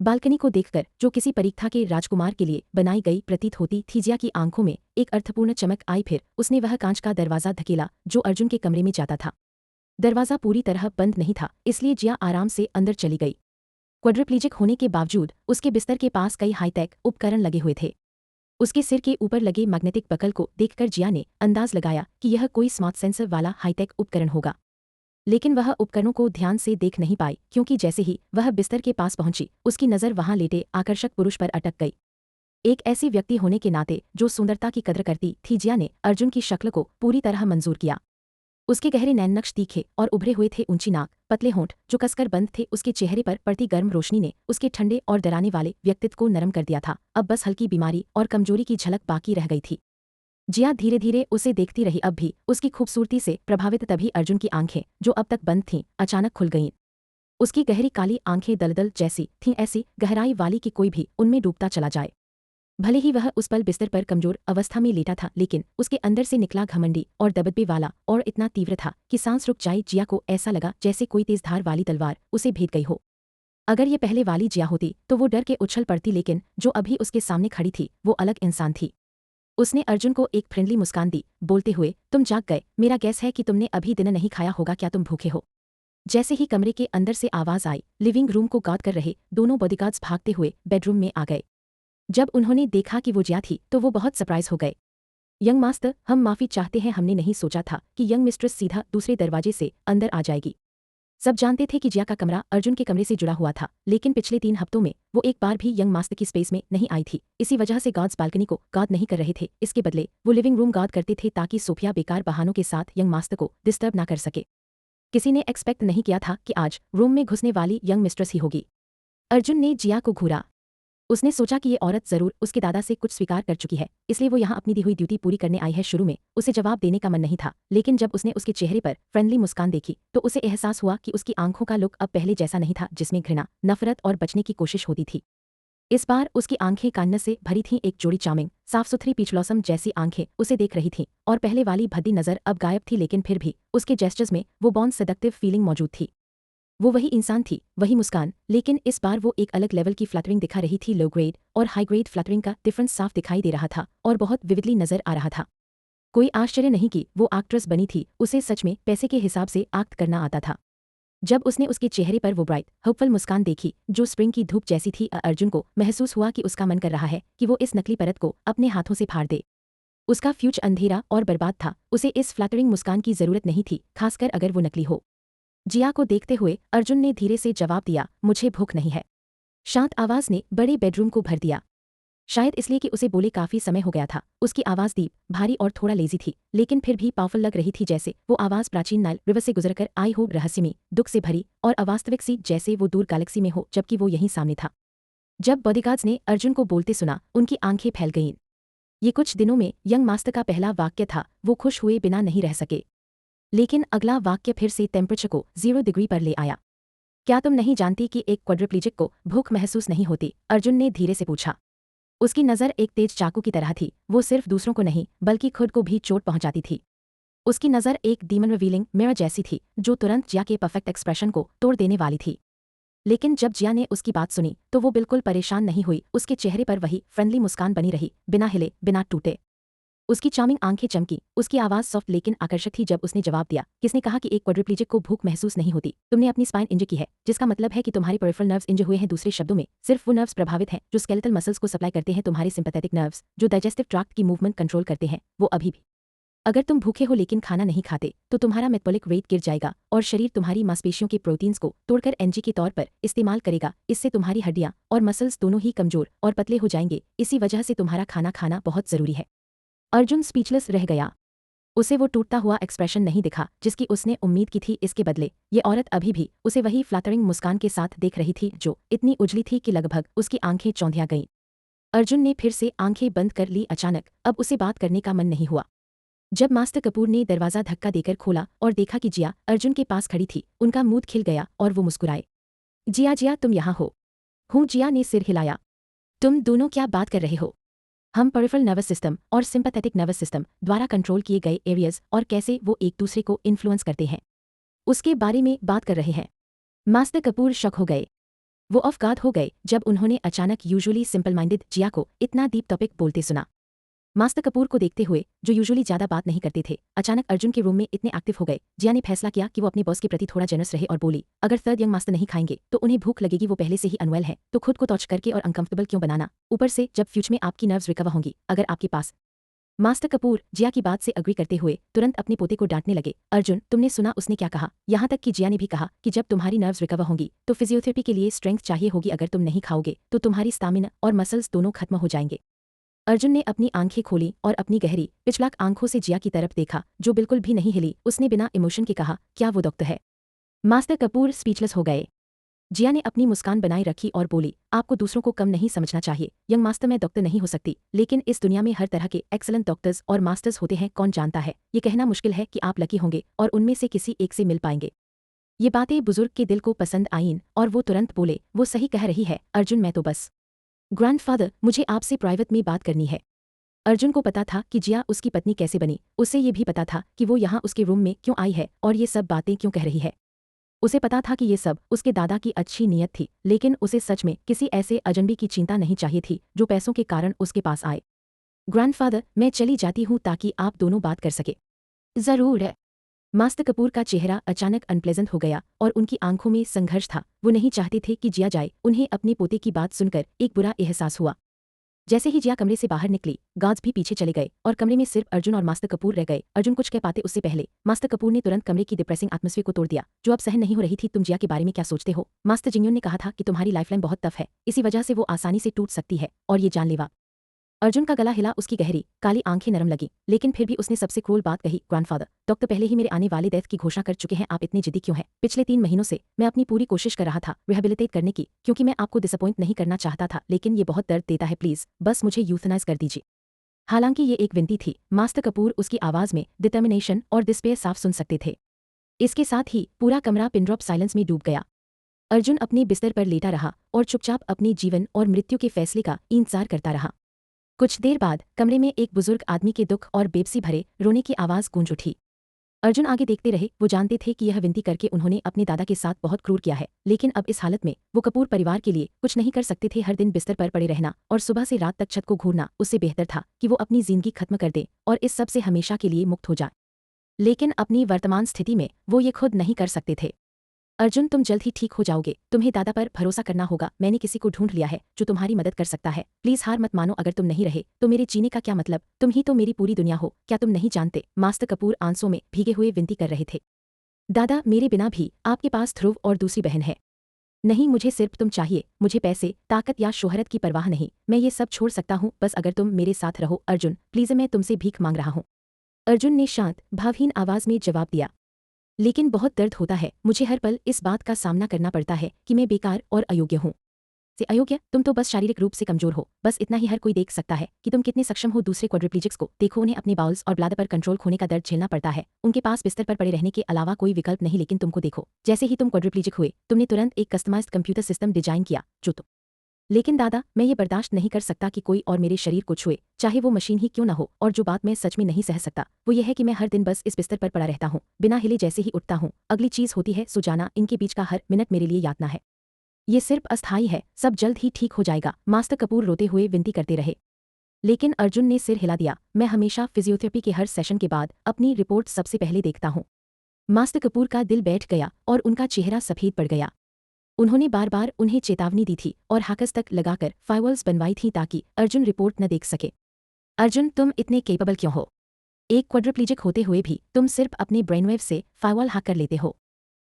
B: बालकनी को देखकर जो किसी परीक्षा के राजकुमार के लिए बनाई गई प्रतीत होती थी, जिया की आंखों में एक अर्थपूर्ण चमक आई। फिर उसने वह कांच का दरवाजा धकेला जो अर्जुन के कमरे में जाता था। दरवाजा पूरी तरह बंद नहीं था, इसलिए जिया आराम से अंदर चली गई। क्वाड्रिप्लीजिक होने के बावजूद उसके बिस्तर के पास कई हाईटेक उपकरण लगे हुए थे। उसके सिर के ऊपर लगे मैग्नेटिक बकल को देखकर जिया ने अंदाज लगाया कि यह कोई स्मार्ट सेंसर वाला हाईटेक उपकरण होगा। लेकिन वह उपकरणों को ध्यान से देख नहीं पाई, क्योंकि जैसे ही वह बिस्तर के पास पहुंची, उसकी नज़र वहां लेटे आकर्षक पुरुष पर अटक गई। एक ऐसी व्यक्ति होने के नाते जो सुंदरता की कदर करती थी, जिया ने अर्जुन की शक्ल को पूरी तरह मंजूर किया। उसके गहरे नैन नक्श तीखे और उभरे हुए थे, ऊंची नाक, पतले होंठ जो कसकर बंद थे। उसके चेहरे पर पड़ती गर्म रोशनी ने उसके ठंडे और डराने वाले व्यक्तित्व को नरम कर दिया था। अब बस हल्की बीमारी और कमजोरी की झलक बाकी रह गई थी। जिया धीरे धीरे उसे देखती रही। अब भी उसकी खूबसूरती से प्रभावित, तभी अर्जुन की आंखें जो अब तक बंद थीं अचानक खुल गईं। उसकी गहरी काली आंखें दलदल जैसी थीं, ऐसी गहराई वाली कि कोई भी उनमें डूबता चला जाए। भले ही वह उस पल बिस्तर पर कमजोर अवस्था में लेटा था, लेकिन उसके अंदर से निकला घमंडी और दबदबे वाला और इतना तीव्र था कि सांस रुक जाई। जिया को ऐसा लगा जैसे कोई तेज धार वाली तलवार उसे भेद गई हो। अगर ये पहले वाली जिया होती तो वो डर के उछल पड़ती, लेकिन जो अभी उसके सामने खड़ी थी वो अलग इंसान थी। उसने अर्जुन को एक फ्रेंडली मुस्कान दी, बोलते हुए, तुम जाग गए। मेरा गैस है कि तुमने अभी दिन नहीं खाया होगा। क्या तुम भूखे हो? जैसे ही कमरे के अंदर से आवाज आई, लिविंग रूम को गार्ड कर रहे दोनों बॉडीगार्ड्स भागते हुए बेडरूम में आ गए। जब उन्होंने देखा कि वो जिया थी तो वो बहुत सरप्राइज हो गए। यंग मास्टर, हम माफी चाहते हैं, हमने नहीं सोचा था कि यंग मिस्ट्रेस सीधा दूसरे दरवाजे से अंदर आ जाएगी। सब जानते थे कि जिया का कमरा अर्जुन के कमरे से जुड़ा हुआ था, लेकिन पिछले 3 हफ्तों में वो एक बार भी यंग मास्टर की स्पेस में नहीं आई थी। इसी वजह से गार्ड्स बालकनी को गार्ड नहीं कर रहे थे। इसके बदले वो लिविंग रूम गार्ड करते थे ताकि सोफिया बेकार बहानों के साथ यंग मास्टर को डिस्टर्ब ना कर सके। किसी ने एक्सपेक्ट नहीं किया था कि आज रूम में घुसने वाली यंग मिस्ट्रेस ही होगी। अर्जुन ने जिया को घूरा। उसने सोचा कि ये औरत जरूर उसके दादा से कुछ स्वीकार कर चुकी है, इसलिए वो यहाँ अपनी दी हुई ड्यूटी पूरी करने आई है। शुरू में उसे जवाब देने का मन नहीं था, लेकिन जब उसने उसके चेहरे पर फ्रेंडली मुस्कान देखी तो उसे एहसास हुआ कि उसकी आंखों का लुक अब पहले जैसा नहीं था, जिसमें घृणा, नफरत और बचने की कोशिश होती थी। इस बार उसकी आंखें काइंडनेस से भरी थीं। एक जोड़ी चार्मिंग, साफ सुथरी पीच ब्लॉसम जैसी आंखें उसे देख रही थीं, और पहले वाली भद्दी नजर अब गायब थी, लेकिन फिर भी उसके जेस्चर्स में वो बॉन्ड सेडक्टिव फीलिंग मौजूद थी। वो वही इंसान थी, वही मुस्कान, लेकिन इस बार वो एक अलग लेवल की फ्लटरिंग दिखा रही थी। लो ग्रेड और हाई ग्रेड फ्लटरिंग का डिफरेंस साफ दिखाई दे रहा था और बहुत विविडली नजर आ रहा था। कोई आश्चर्य नहीं कि वो एक्ट्रेस बनी थी, उसे सच में पैसे के हिसाब से एक्ट करना आता था। जब उसने उसके चेहरे पर वो ब्राइट होपफुल मुस्कान देखी जो स्प्रिंग की धूप जैसी थी, अर्जुन को महसूस हुआ कि उसका मन कर रहा है कि वो इस नकली परत को अपने हाथों से फाड़ दे। उसका फ्यूचर अंधेरा और बर्बाद था। उसे इस फ्लैटरिंग मुस्कान की जरूरत नहीं थी, खासकर अगर वो नकली हो। जिया को देखते हुए अर्जुन ने धीरे से जवाब दिया, मुझे भूख नहीं है। शांत आवाज ने बड़े बेडरूम को भर दिया। शायद इसलिए कि उसे बोले काफी समय हो गया था। उसकी आवाज दीप, भारी और थोड़ा लेजी थी, लेकिन फिर भी पावरफुल लग रही थी, जैसे वो आवाज प्राचीन नाइल रिवर से गुजरकर आई हो, रहस्यमयी, दुख से भरी और अवास्तविक सी, जैसे वो दूर गैलेक्सी में हो जबकि वो यहीं सामने था। जब बॉडीगार्ड्स ने अर्जुन को बोलते सुना, उनकी आंखें फैल गईं। ये कुछ दिनों में यंग मास्टर का पहला वाक्य था। वो खुश हुए बिना नहीं रह सके, लेकिन अगला वाक्य फिर से टेम्परेचर को 0 डिग्री पर ले आया। क्या तुम नहीं जानती कि एक क्वाड्रिप्लीजिक को भूख महसूस नहीं होती? अर्जुन ने धीरे से पूछा। उसकी नज़र एक तेज चाकू की तरह थी। वो सिर्फ दूसरों को नहीं बल्कि खुद को भी चोट पहुंचाती थी। उसकी नज़र एक डीमन रिवीलिंग मिरर जैसी थी जो तुरंत जिया के परफेक्ट एक्सप्रेशन को तोड़ देने वाली थी। लेकिन जब जिया ने उसकी बात सुनी तो वो बिल्कुल परेशान नहीं हुई। उसके चेहरे पर वही फ्रेंडली मुस्कान बनी रही, बिना हिले, बिना टूटे। उसकी चार्मिंग आंखें चमकी, उसकी आवाज सॉफ्ट लेकिन आकर्षक थी जब उसने जवाब दिया, किसने कहा कि एक क्वाड्रिप्लीजिक को भूख महसूस नहीं होती? तुमने अपनी स्पाइन इंजर की है, जिसका मतलब है कि तुम्हारे पेरिफेरल नर्व्स इंजर हुए हैं। दूसरे शब्दों में, सिर्फ वो नर्व्स प्रभावित हैं जो स्केलेटल मसल्स को सप्लाई करते हैं। तुम्हारे सिंपैथेटिक नर्व्स जो डाइजेस्टिव ट्रैक्ट की मूवमेंट कंट्रोल करते हैं, वो अभी भी। अगर तुम भूखे हो लेकिन खाना नहीं खाते तो तुम्हारा मेटाबॉलिक रेट गिर जाएगा और शरीर तुम्हारी मांसपेशियों के प्रोटीन्स को तोड़कर एनर्जी के तौर पर इस्तेमाल करेगा। इससे तुम्हारी हड्डियां और मसल्स दोनों ही कमजोर और पतले हो जाएंगे। इसी वजह से तुम्हारा खाना खाना बहुत जरूरी है। अर्जुन स्पीचलेस रह गया। उसे वो टूटता हुआ एक्सप्रेशन नहीं दिखा जिसकी उसने उम्मीद की थी। इसके बदले ये औरत अभी भी उसे वही फ्लैटरिंग मुस्कान के साथ देख रही थी जो इतनी उजली थी कि लगभग उसकी आंखें चौंधिया गईं। अर्जुन ने फिर से आंखें बंद कर ली। अचानक अब उसे बात करने का मन नहीं हुआ। जब मास्टर कपूर ने दरवाजा धक्का देकर खोला और देखा कि जिया अर्जुन के पास खड़ी थी, उनका मुंह खिल गया और वो मुस्कुराए। जिया, जिया तुम यहाँ हो? हूँ, जिया ने सिर हिलाया। तुम दोनों क्या बात कर रहे हो? हम पेरिफेरल नर्वस सिस्टम और सिंपैथेटिक नर्वस सिस्टम द्वारा कंट्रोल किए गए एरियाज और कैसे वो एक दूसरे को इन्फ्लुएंस करते हैं, उसके बारे में बात कर रहे हैं। मास्टर कपूर शॉक हो गए। वो ऑफ गार्ड हो गए जब उन्होंने अचानक यूजुअली सिंपल माइंडेड जिया को इतना डीप टॉपिक बोलते सुना। मास्टर कपूर को देखते हुए, जो यूजुअली ज्यादा बात नहीं करते थे, अचानक अर्जुन के रूम में इतने एक्टिव हो गए। जिया ने फैसला किया कि वो अपने बॉस के प्रति थोड़ा जेनरस रहे और बोली, अगर थर्ड यंग मास्टर नहीं खाएंगे तो उन्हें भूख लगेगी। वो पहले से ही अनवेल है, तो खुद को टॉर्च करके और अनकंफर्टेबल क्यों बनाना, ऊपर से जब फ्यूचर में आपकी नर्व्स रिकवर होंगी अगर आपके पास। मास्टर कपूर जिया की बात से अग्री करते हुए तुरंत अपने पोते को डांटने लगे। अर्जुन, तुमने सुना उसने क्या कहा? यहाँ तक कि जिया ने भी कहा कि जब तुम्हारी नर्व्स रिकवर होंगी तो फिजियोथेरेपी के लिए स्ट्रेंथ चाहिए होगी। अगर तुम नहीं खाओगे तो तुम्हारी स्टामिना और मसल्स दोनों खत्म हो जाएंगे। अर्जुन ने अपनी आंखें खोली और अपनी गहरी पिछलाक आंखों से जिया की तरफ देखा, जो बिल्कुल भी नहीं हिली। उसने बिना इमोशन के कहा, क्या वो डॉक्टर है? मास्टर कपूर स्पीचलेस हो गए। जिया ने अपनी मुस्कान बनाए रखी और बोली, आपको दूसरों को कम नहीं समझना चाहिए। यंग मास्टर, मैं डॉक्टर नहीं हो सकती, लेकिन इस दुनिया में हर तरह के एक्सीलेंट डॉक्टर्स और मास्टर्स होते हैं। कौन जानता है, ये कहना मुश्किल है कि आप लकी होंगे और उनमें से किसी एक से मिल पाएंगे। ये बातें बुजुर्ग के दिल को पसंद आईं और वो तुरंत बोले, वो सही कह रही है अर्जुन, मैं तो बस ग्रैंडफादर, मुझे आपसे प्राइवेट में बात करनी है। अर्जुन को पता था कि जिया उसकी पत्नी कैसे बनी। उसे ये भी पता था कि वो यहाँ उसके रूम में क्यों आई है और ये सब बातें क्यों कह रही है। उसे पता था कि ये सब उसके दादा की अच्छी नीयत थी, लेकिन उसे सच में किसी ऐसे अजनबी की चिंता नहीं चाहिए थी जो पैसों के कारण उसके पास आए। ग्रैंडफादर, मैं चली जाती हूँ ताकि आप दोनों बात कर सके। जरूर है। मास्टर कपूर का चेहरा अचानक अनप्लेजेंट हो गया और उनकी आंखों में संघर्ष था। वो नहीं चाहते थे कि जिया जाए। उन्हें अपने पोते की बात सुनकर एक बुरा एहसास हुआ। जैसे ही जिया कमरे से बाहर निकली, गार्ड्स भी पीछे चले गए और कमरे में सिर्फ अर्जुन और मास्टर कपूर रह गए। अर्जुन कुछ कह पाते उससे पहले मास्टर कपूर ने तुरंत कमरे की डिप्रेसिंग एटमॉस्फेयर को तोड़ दिया, जो अब सहन नहीं हो रही थी। तुम जिया के बारे में क्या सोचते हो? मास्टर जिंगयुन ने कहा था कि तुम्हारी लाइफलाइन बहुत टफ है, इसी वजह से वो आसानी से टूट सकती है और ये जानलेवा। अर्जुन का गला हिला, उसकी गहरी काली आंखें नरम लगी, लेकिन फिर भी उसने सबसे क्रूर बात कही, ग्रैंडफादर, डॉक्टर पहले ही मेरे आने वाले डेथ की घोषणा कर चुके हैं। आप इतने जिद्दी क्यों हैं? पिछले 3 महीनों से मैं अपनी पूरी कोशिश कर रहा था रिहेबिलिटेट करने की, क्योंकि मैं आपको डिसअपॉइंट नहीं करना चाहता था, लेकिन ये बहुत दर्द देता है। प्लीज बस मुझे यूथनाइज कर दीजिए। हालांकि ये एक विनती थी, मास्टर कपूर उसकी आवाज में डिटर्मिनेशन और डिस्पेयर साफ सुन सकते थे। इसके साथ ही पूरा कमरा पिनड्रॉप साइलेंस में डूब गया। अर्जुन अपने बिस्तर पर लेटा रहा और चुपचाप अपने जीवन और मृत्यु के फैसले का इंतजार करता रहा। कुछ देर बाद कमरे में एक बुजुर्ग आदमी के दुख और बेबसी भरे रोने की आवाज गूंज उठी। अर्जुन आगे देखते रहे। वो जानते थे कि यह विनती करके उन्होंने अपने दादा के साथ बहुत क्रूर किया है, लेकिन अब इस हालत में वो कपूर परिवार के लिए कुछ नहीं कर सकते थे। हर दिन बिस्तर पर पड़े रहना और सुबह से रात तक छत को घूरना, उससे बेहतर था कि वो अपनी जिंदगी खत्म कर दे और इस सब से हमेशा के लिए मुक्त हो जाए। लेकिन अपनी वर्तमान स्थिति में वो ये खुद नहीं कर सकते थे। अर्जुन, तुम जल्द ही ठीक हो जाओगे। तुम्हें दादा पर भरोसा करना होगा। मैंने किसी को ढूंढ लिया है जो तुम्हारी मदद कर सकता है। प्लीज हार मत मानो। अगर तुम नहीं रहे तो मेरे जीने का क्या मतलब? तुम ही तो मेरी पूरी दुनिया हो। क्या तुम नहीं जानते? मास्टर कपूर आंसू में भीगे हुए विनती कर रहे थे। दादा, मेरे बिना भी आपके पास ध्रुव और दूसरी बहन है। नहीं, मुझे सिर्फ तुम चाहिए। मुझे पैसे, ताकत या शोहरत की परवाह नहीं। मैं ये सब छोड़ सकता हूँ, बस अगर तुम मेरे साथ रहो। अर्जुन प्लीज, मैं तुमसे भीख मांग रहा हूँ। अर्जुन ने शांत भावहीन आवाज में जवाब दिया, लेकिन बहुत दर्द होता है। मुझे हर पल इस बात का सामना करना पड़ता है कि मैं बेकार और अयोग्य हूँ। से अयोग्य? तुम तो बस शारीरिक रूप से कमजोर हो, बस इतना ही हर कोई देख सकता है कि तुम कितने सक्षम हो। दूसरे क्वाड्रिप्लीजिक्स को देखो, उन्हें अपने बाउल्स और ब्लाडर पर कंट्रोल खोने का दर्द झेलना पड़ता है। उनके पास बिस्तर पर पड़े रहने के अलावा कोई विकल्प नहीं। लेकिन तुमको देखो, जैसे ही तुम क्वाड्रिप्लीजिक हुए, तुमने तुरंत एक कस्टमाइज्ड कंप्यूटर सिस्टम डिजाइन किया जो तुम। लेकिन दादा, मैं ये बर्दाश्त नहीं कर सकता कि कोई और मेरे शरीर को छुए, चाहे वो मशीन ही क्यों न हो। और जो बात मैं सच में नहीं सह सकता वो ये है कि मैं हर दिन बस इस बिस्तर पर पड़ा रहता हूँ, बिना हिले। जैसे ही उठता हूँ, अगली चीज होती है सो जाना। इनके बीच का हर मिनट मेरे लिए यातना है। ये सिर्फ अस्थायी है, सब जल्द ही ठीक हो जाएगा। मास्टर कपूर रोते हुए विनती करते रहे, लेकिन अर्जुन ने सिर हिला दिया। मैं हमेशा फिजियोथेरेपी के हर सेशन के बाद अपनी रिपोर्ट सबसे पहले देखता हूँ। मास्टर कपूर का दिल बैठ गया और उनका चेहरा सफेद पड़ गया। उन्होंने बार बार उन्हें चेतावनी दी थी और हाकस तक लगाकर फायरवॉल्स बनवाई थी ताकि अर्जुन रिपोर्ट न देख सके। अर्जुन, तुम इतने केपेबल क्यों हो? एक क्वाड्रिप्लीजिक होते हुए भी तुम सिर्फ अपने ब्रेनवेव से फायरवॉल हैक कर लेते हो।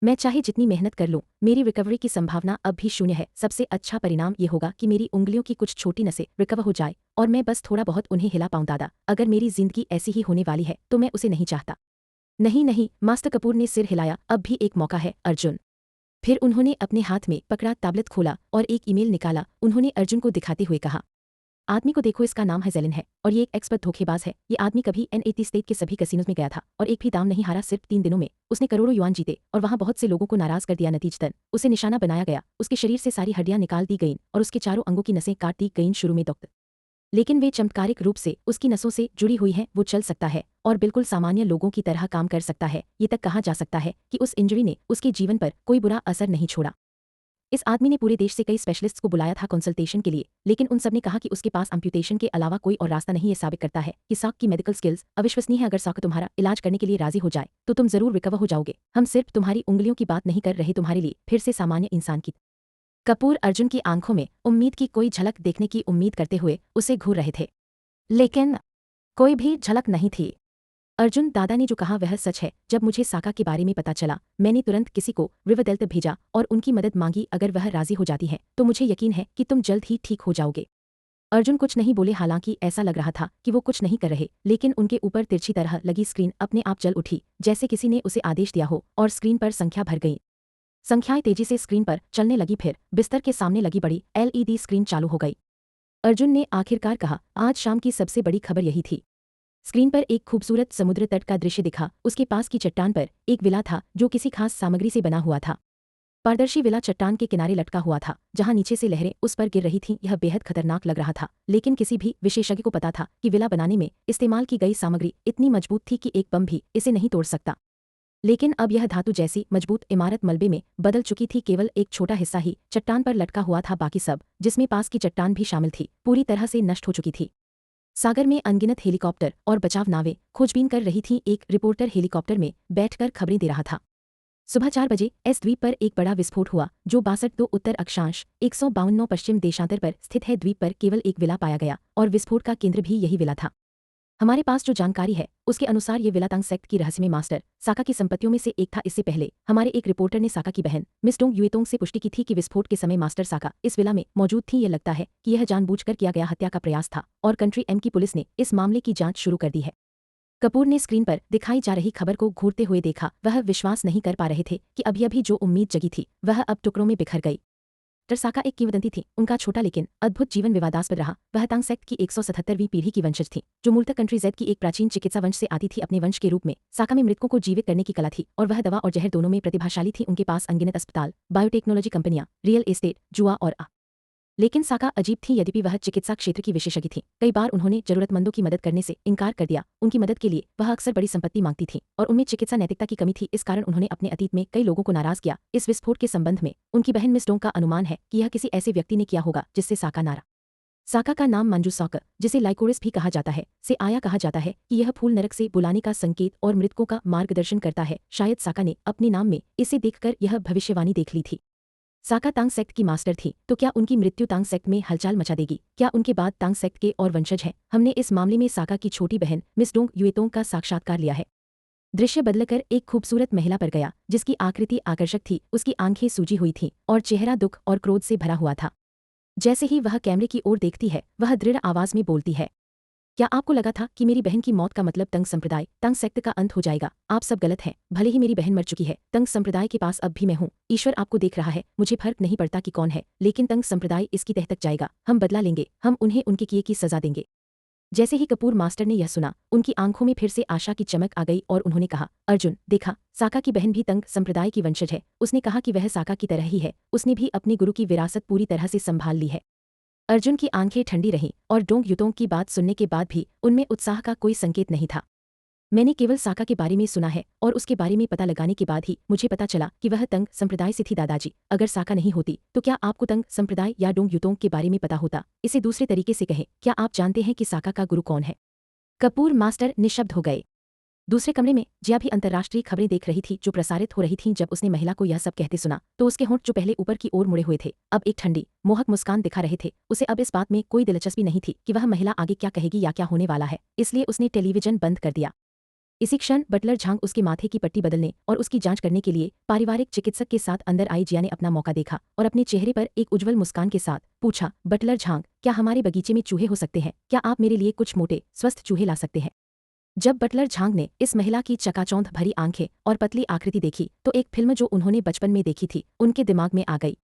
B: मैं चाहे जितनी मेहनत कर लूं, मेरी रिकवरी की संभावना अब भी शून्य है। सबसे अच्छा परिणाम ये होगा कि मेरी उंगलियों की कुछ छोटी नसें रिकवर हो जाए और मैं बस थोड़ा बहुत उन्हें हिला पाऊं। दादा, अगर मेरी जिंदगी ऐसी ही होने वाली है तो मैं उसे नहीं चाहता। नहीं नहीं, मास्टर कपूर ने सिर हिलाया। अब भी एक मौका है अर्जुन। फिर उन्होंने अपने हाथ में पकड़ा टैबलेट खोला और एक ईमेल निकाला। उन्होंने अर्जुन को दिखाते हुए कहा, आदमी को देखो, इसका नाम है जेलिन है और ये एक एक्सपर्ट धोखेबाज है। ये आदमी कभी N80 स्टेट के सभी कैसीनोज में गया था और एक भी दाम नहीं हारा। सिर्फ 3 दिनों में उसने करोड़ों युआन जीते और वहां बहुत से लोगों को नाराज कर दिया। नतीजतन उसे निशाना बनाया गया, उसके शरीर से सारी हड्डियां निकाल दी गईं और उसके चारों अंगों की नसें काट दी गईं। शुरू में डॉक्टर, लेकिन वे चमत्कारिक रूप से उसकी नसों से जुड़ी हुई हैं। वो चल सकता है और बिल्कुल सामान्य लोगों की तरह काम कर सकता है। ये तक कहा जा सकता है कि उस इंजरी ने उसके जीवन पर कोई बुरा असर नहीं छोड़ा। इस आदमी ने पूरे देश से कई स्पेशलिस्ट्स को बुलाया था कंसल्टेशन के लिए, लेकिन उन सब ने कहा कि उसके पास अम्प्यूटेशन के अलावा कोई और रास्ता नहीं। ये साबित करता है कि साक की मेडिकल स्किल्स अविश्वसनीय है। अगर साक तुम्हारा इलाज करने के लिए राजी हो जाए तो तुम जरूर रिकवर हो जाओगे। हम सिर्फ तुम्हारी उंगलियों की बात नहीं कर रहे, तुम्हारे लिए फिर से सामान्य इंसान की। कपूर अर्जुन की आंखों में उम्मीद की कोई झलक देखने की उम्मीद करते हुए उसे घूर रहे थे, लेकिन कोई भी झलक नहीं थी। अर्जुन, दादा ने जो कहा वह सच है। जब मुझे साका के बारे में पता चला, मैंने तुरंत किसी को रिवरडेल भेजा और उनकी मदद मांगी। अगर वह राजी हो जाती है तो मुझे यकीन है कि तुम जल्द ही ठीक हो जाओगे। अर्जुन कुछ नहीं बोले, हालांकि ऐसा लग रहा था कि वो कुछ नहीं कर रहे, लेकिन उनके ऊपर तिरछी तरह लगी स्क्रीन अपने आप जल उठी, जैसे किसी ने उसे आदेश दिया हो, और स्क्रीन पर संख्या भर गई। संख्याएं तेजी से स्क्रीन पर चलने लगी, फिर बिस्तर के सामने लगी बड़ी LED स्क्रीन चालू हो गई। अर्जुन ने आखिरकार कहा, आज शाम की सबसे बड़ी खबर यही थी। स्क्रीन पर एक खूबसूरत समुद्र तट का दृश्य दिखा। उसके पास की चट्टान पर एक विला था जो किसी खास सामग्री से बना हुआ था। पारदर्शी विला चट्टान के किनारे लटका हुआ था, जहां नीचे से लहरें उस पर गिर रही थीं। यह बेहद खतरनाक लग रहा था, लेकिन किसी भी विशेषज्ञ को पता था कि विला बनाने में इस्तेमाल की गई सामग्री इतनी मजबूत थी कि एक बम भी इसे नहीं तोड़ सकता। लेकिन अब यह धातु जैसी मजबूत इमारत मलबे में बदल चुकी थी। केवल एक छोटा हिस्सा ही चट्टान पर लटका हुआ था, बाकी सब, जिसमें पास की चट्टान भी शामिल थी, पूरी तरह से नष्ट हो चुकी थी। सागर में अनगिनत हेलीकॉप्टर और बचाव नावें खोजबीन कर रही थीं। एक रिपोर्टर हेलीकॉप्टर में बैठकर खबरें दे रहा था। सुबह 4 बजे एस द्वीप पर एक बड़ा विस्फोट हुआ, जो 62 उत्तर अक्षांश 152 पश्चिम देशांतर पर स्थित है। द्वीप पर केवल एक विला पाया गया और विस्फोट का केंद्र भी यही विला था। हमारे पास जो जानकारी है उसके अनुसार ये विला तंग सेक्ट की रहस्यमय मास्टर साका की संपत्तियों में से एक था। इससे पहले हमारे एक रिपोर्टर ने साका की बहन मिस डोंग युएतोंग से पुष्टि की थी कि विस्फोट के समय मास्टर साका इस विला में मौजूद थी। यह लगता है कि यह जानबूझकर किया गया हत्या का प्रयास था और कंट्री एम की पुलिस ने इस मामले की जांच शुरू कर दी है। कपूर ने स्क्रीन पर दिखाई जा रही खबर को घूरते हुए देखा। वह विश्वास नहीं कर पा रहे थे कि अभी अभी जो उम्मीद जगी थी वह अब टुकड़ों में बिखर गई। साका एक किंवदंती थी। उनका छोटा लेकिन अद्भुत जीवन विवादास्पद रहा। वह तांग सेक्ट की 177वीं पीढ़ी की वंशज थी, जो मूलतः कंट्री जेड की एक प्राचीन चिकित्सा वंश से आती थी। अपने वंश के रूप में साका में मृतकों को जीवित करने की कला थी और वह दवा और जहर दोनों में प्रतिभाशाली थी। उनके पास अनगिनत अस्पताल, बायोटेक्नोलॉजी कंपनियां, रियल एस्टेट, जुआ और लेकिन साका अजीब थी। यद्यपि वह चिकित्सा क्षेत्र की विशेषज्ञ थी, कई बार उन्होंने जरूरतमंदों की मदद करने से इनकार कर दिया। उनकी मदद के लिए वह अक्सर बड़ी संपत्ति मांगती थी और उनमें चिकित्सा नैतिकता की कमी थी। इस कारण उन्होंने अपने अतीत में कई लोगों को नाराज किया। इस विस्फोट के संबंध में उनकी बहन मिस डोंग का अनुमान है कि यह किसी ऐसे व्यक्ति ने किया होगा जिससे साका नारा। साका का नाम मंजू सॉकर, जिसे लाइकोरिस भी कहा जाता है, से आया। कहा जाता है कि यह फूल नरक से बुलाने का संकेत और मृतकों का मार्गदर्शन करता है। शायद साका ने अपने नाम में इसे देखकर यह भविष्यवाणी देख ली थी। साका तांग सेक्ट की मास्टर थी, तो क्या उनकी मृत्यु तांग सेक्ट में हलचल मचा देगी? क्या उनके बाद तांग सेक्ट के और वंशज हैं? हमने इस मामले में साका की छोटी बहन मिस डोंग युएतोंग का साक्षात्कार लिया है। दृश्य बदलकर एक खूबसूरत महिला पर गया, जिसकी आकृति आकर्षक थी। उसकी आंखें सूजी हुई थीं और चेहरा दुख और क्रोध से भरा हुआ था। जैसे ही वह कैमरे की ओर देखती है, वह दृढ़ आवाज में बोलती है, क्या आपको लगा था कि मेरी बहन की मौत का मतलब तंग संप्रदाय, तंग सेक्ट का अंत हो जाएगा? आप सब गलत हैं। भले ही मेरी बहन मर चुकी है, तंग संप्रदाय के पास अब भी मैं हूँ। ईश्वर आपको देख रहा है। मुझे फर्क नहीं पड़ता कि कौन है, लेकिन तंग संप्रदाय इसकी तह तक जाएगा। हम बदला लेंगे, हम उन्हें उनके किए की सजा देंगे। जैसे ही कपूर मास्टर ने यह सुना, उनकी आंखों में फिर से आशा की चमक आ गई और उन्होंने कहा, अर्जुन, देखा, साका की बहन भी तंग संप्रदाय की वंशज है। उसने कहा कि वह साका की तरह ही है। उसने भी अपने गुरु की विरासत पूरी तरह से संभाल ली है। अर्जुन की आंखें ठंडी रहीं और डोंग युतोंग की बात सुनने के बाद भी उनमें उत्साह का कोई संकेत नहीं था। मैंने केवल साका के बारे में सुना है और उसके बारे में पता लगाने के बाद ही मुझे पता चला कि वह तंग संप्रदाय से थी। दादाजी, अगर साका नहीं होती तो क्या आपको तंग संप्रदाय या डोंग युतोंग के बारे में पता होता? इसे दूसरे तरीके से कहें, क्या आप जानते हैं कि साका का गुरु कौन है? कपूर मास्टर निशब्द हो गए। दूसरे कमरे में जिया भी अंतर्राष्ट्रीय खबरें देख रही थी, जो प्रसारित हो रही थीं। जब उसने महिला को यह सब कहते सुना, तो उसके होंठ, जो पहले ऊपर की ओर मुड़े हुए थे, अब एक ठंडी मोहक मुस्कान दिखा रहे थे। उसे अब इस बात में कोई दिलचस्पी नहीं थी कि वह महिला आगे क्या कहेगी या क्या होने वाला है, इसलिए उसने टेलीविजन बंद कर दिया। इसी क्षण बटलर झांग उसके माथे की पट्टी बदलने और उसकी जांच करने के लिए पारिवारिक चिकित्सक के साथ अंदर आई। जिया ने अपना मौका देखा और अपने चेहरे पर एक उज्जवल मुस्कान के साथ पूछा, बटलर झांग, क्या हमारे बगीचे में चूहे हो सकते हैं? क्या आप मेरे लिए कुछ मोटे स्वस्थ चूहे ला सकते हैं? जब बटलर झांग ने इस महिला की चकाचौंध भरी आंखें और पतली आकृति देखी, तो एक फिल्म जो उन्होंने बचपन में देखी थी उनके दिमाग में आ गई।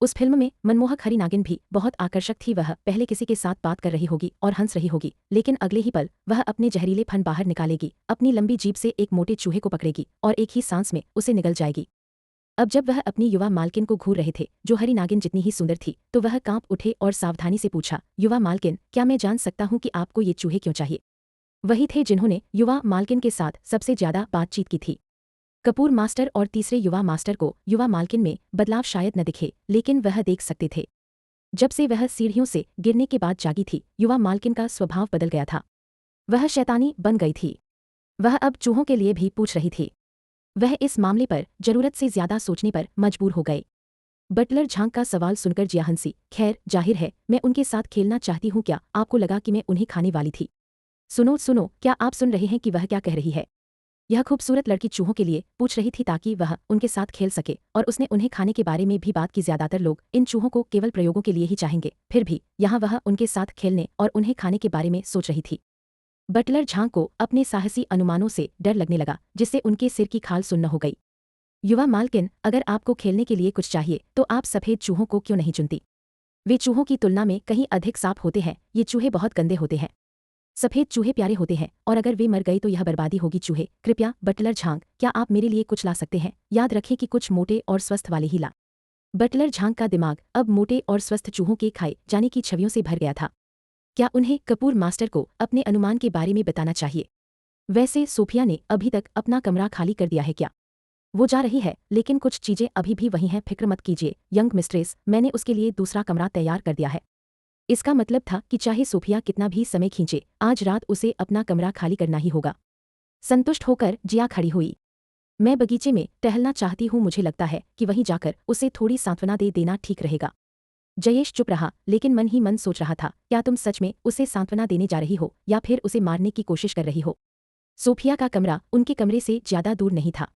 B: उस फिल्म में मनमोहक हरी नागिन भी बहुत आकर्षक थी। वह पहले किसी के साथ बात कर रही होगी और हंस रही होगी, लेकिन अगले ही पल वह अपने जहरीले फन बाहर निकालेगी, अपनी लंबी जीभ से एक मोटे चूहे को पकड़ेगी और एक ही सांस में उसे निगल जाएगी। अब जब वह अपनी युवा मालकिन को घूर रहे थे, जो हरी नागिन जितनी ही सुंदर थी, तो वह कांप उठे और सावधानी से पूछा, युवा मालकिन, क्या मैं जान सकता हूँ कि आपको ये चूहे क्यों चाहिए? वही थे जिन्होंने युवा मालकिन के साथ सबसे ज्यादा बातचीत की थी। कपूर मास्टर और तीसरे युवा मास्टर को युवा मालकिन में बदलाव शायद न दिखे, लेकिन वह देख सकते थे। जब से वह सीढ़ियों से गिरने के बाद जागी थी, युवा मालकिन का स्वभाव बदल गया था। वह शैतानी बन गई थी। वह अब चूहों के लिए भी पूछ रही थी। वह इस मामले पर जरूरत से ज्यादा सोचने पर मजबूर हो गए। बटलर झांग का सवाल सुनकर जिया हंसी। खैर, जाहिर है, मैं उनके साथ खेलना चाहती हूँ। क्या आपको लगा कि मैं उन्हें खाने वाली थी? सुनो सुनो, क्या आप सुन रहे हैं कि वह क्या कह रही है? यह खूबसूरत लड़की चूहों के लिए पूछ रही थी ताकि वह उनके साथ खेल सके, और उसने उन्हें खाने के बारे में भी बात की। ज्यादातर लोग इन चूहों को केवल प्रयोगों के लिए ही चाहेंगे, फिर भी यहाँ वह उनके साथ खेलने और उन्हें खाने के बारे में सोच रही थी। बटलर झांग को अपने साहसी अनुमानों से डर लगने लगा, जिससे उनके सिर की खाल सुन्न हो गई। युवा मालकिन, अगर आपको खेलने के लिए कुछ चाहिए तो आप सफेद चूहों को क्यों नहीं चुनती? वे चूहों की तुलना में कहीं अधिक साफ होते हैं। ये चूहे बहुत गंदे होते हैं। सफेद चूहे प्यारे होते हैं, और अगर वे मर गए तो यह बर्बादी होगी। चूहे, कृपया बटलर झांग, क्या आप मेरे लिए कुछ ला सकते हैं? याद रखें कि कुछ मोटे और स्वस्थ वाले ही ला। बटलर झांग का दिमाग अब मोटे और स्वस्थ चूहों के खाए जाने की छवियों से भर गया था। क्या उन्हें कपूर मास्टर को अपने अनुमान के बारे में बताना चाहिए? वैसे सोफिया ने अभी तक अपना कमरा खाली कर दिया है क्या? वो जा रही है, लेकिन कुछ चीजें अभी भी वही हैं। फिक्र मत कीजिए यंग मिस्ट्रेस, मैंने उसके लिए दूसरा कमरा तैयार कर दिया है। इसका मतलब था कि चाहे सोफिया कितना भी समय खींचे, आज रात उसे अपना कमरा खाली करना ही होगा। संतुष्ट होकर जिया खड़ी हुई। मैं बगीचे में टहलना चाहती हूँ, मुझे लगता है कि वहीं जाकर उसे थोड़ी सांत्वना दे देना ठीक रहेगा। जयेश चुप रहा, लेकिन मन ही मन सोच रहा था, क्या तुम सच में उसे सांत्वना देने जा रही हो या फिर उसे मारने की कोशिश कर रही हो? सोफिया का कमरा उनके कमरे से ज्यादा दूर नहीं था।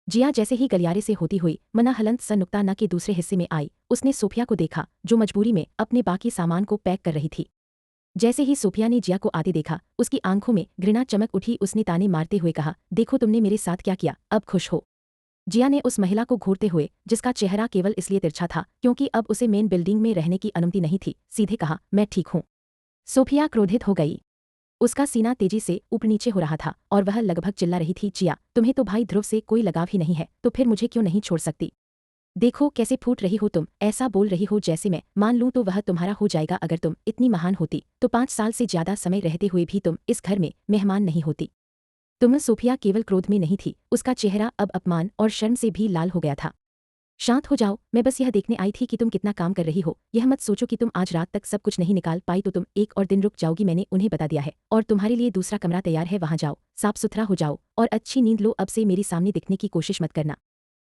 B: जिया जैसे ही गलियारे से होती हुई मना हलंत सन नुक्ता न के दूसरे हिस्से में आई, उसने सोफिया को देखा जो मजबूरी में अपने बाकी सामान को पैक कर रही थी। जैसे ही सोफिया ने जिया को आते देखा, उसकी आंखों में घृणा चमक उठी। उसने ताने मारते हुए कहा, देखो तुमने मेरे साथ क्या किया, अब खुश हो? जिया ने उस महिला को घूरते हुए, जिसका चेहरा केवल इसलिए तिरछा था क्योंकि अब उसे मेन बिल्डिंग में रहने की अनुमति नहीं थी, सीधे कहा, मैं ठीक हूँ। सोफिया क्रोधित हो गई। उसका सीना तेजी से ऊपर नीचे हो रहा था और वह लगभग चिल्ला रही थी, जिया, तुम्हें तो भाई ध्रुव से कोई लगाव ही नहीं है, तो फिर मुझे क्यों नहीं छोड़ सकती? देखो कैसे फूट रही हो तुम, ऐसा बोल रही हो जैसे मैं मान लूं तो वह तुम्हारा हो जाएगा। अगर तुम इतनी महान होती तो 5 साल से ज्यादा समय रहते हुए भी तुम इस घर में मेहमान नहीं होती। तुम सोफिया केवल क्रोध में नहीं थी, उसका चेहरा अब अपमान और शर्म से भी लाल हो गया था। शांत हो जाओ, मैं बस यह देखने आई थी कि तुम कितना काम कर रही हो। यह मत सोचो कि तुम आज रात तक सब कुछ नहीं निकाल पाई तो तुम एक और दिन रुक जाओगी। मैंने उन्हें बता दिया है और तुम्हारे लिए दूसरा कमरा तैयार है, वहां जाओ, साफ सुथरा हो जाओ और अच्छी नींद लो। अब से मेरे सामने दिखने की कोशिश मत करना।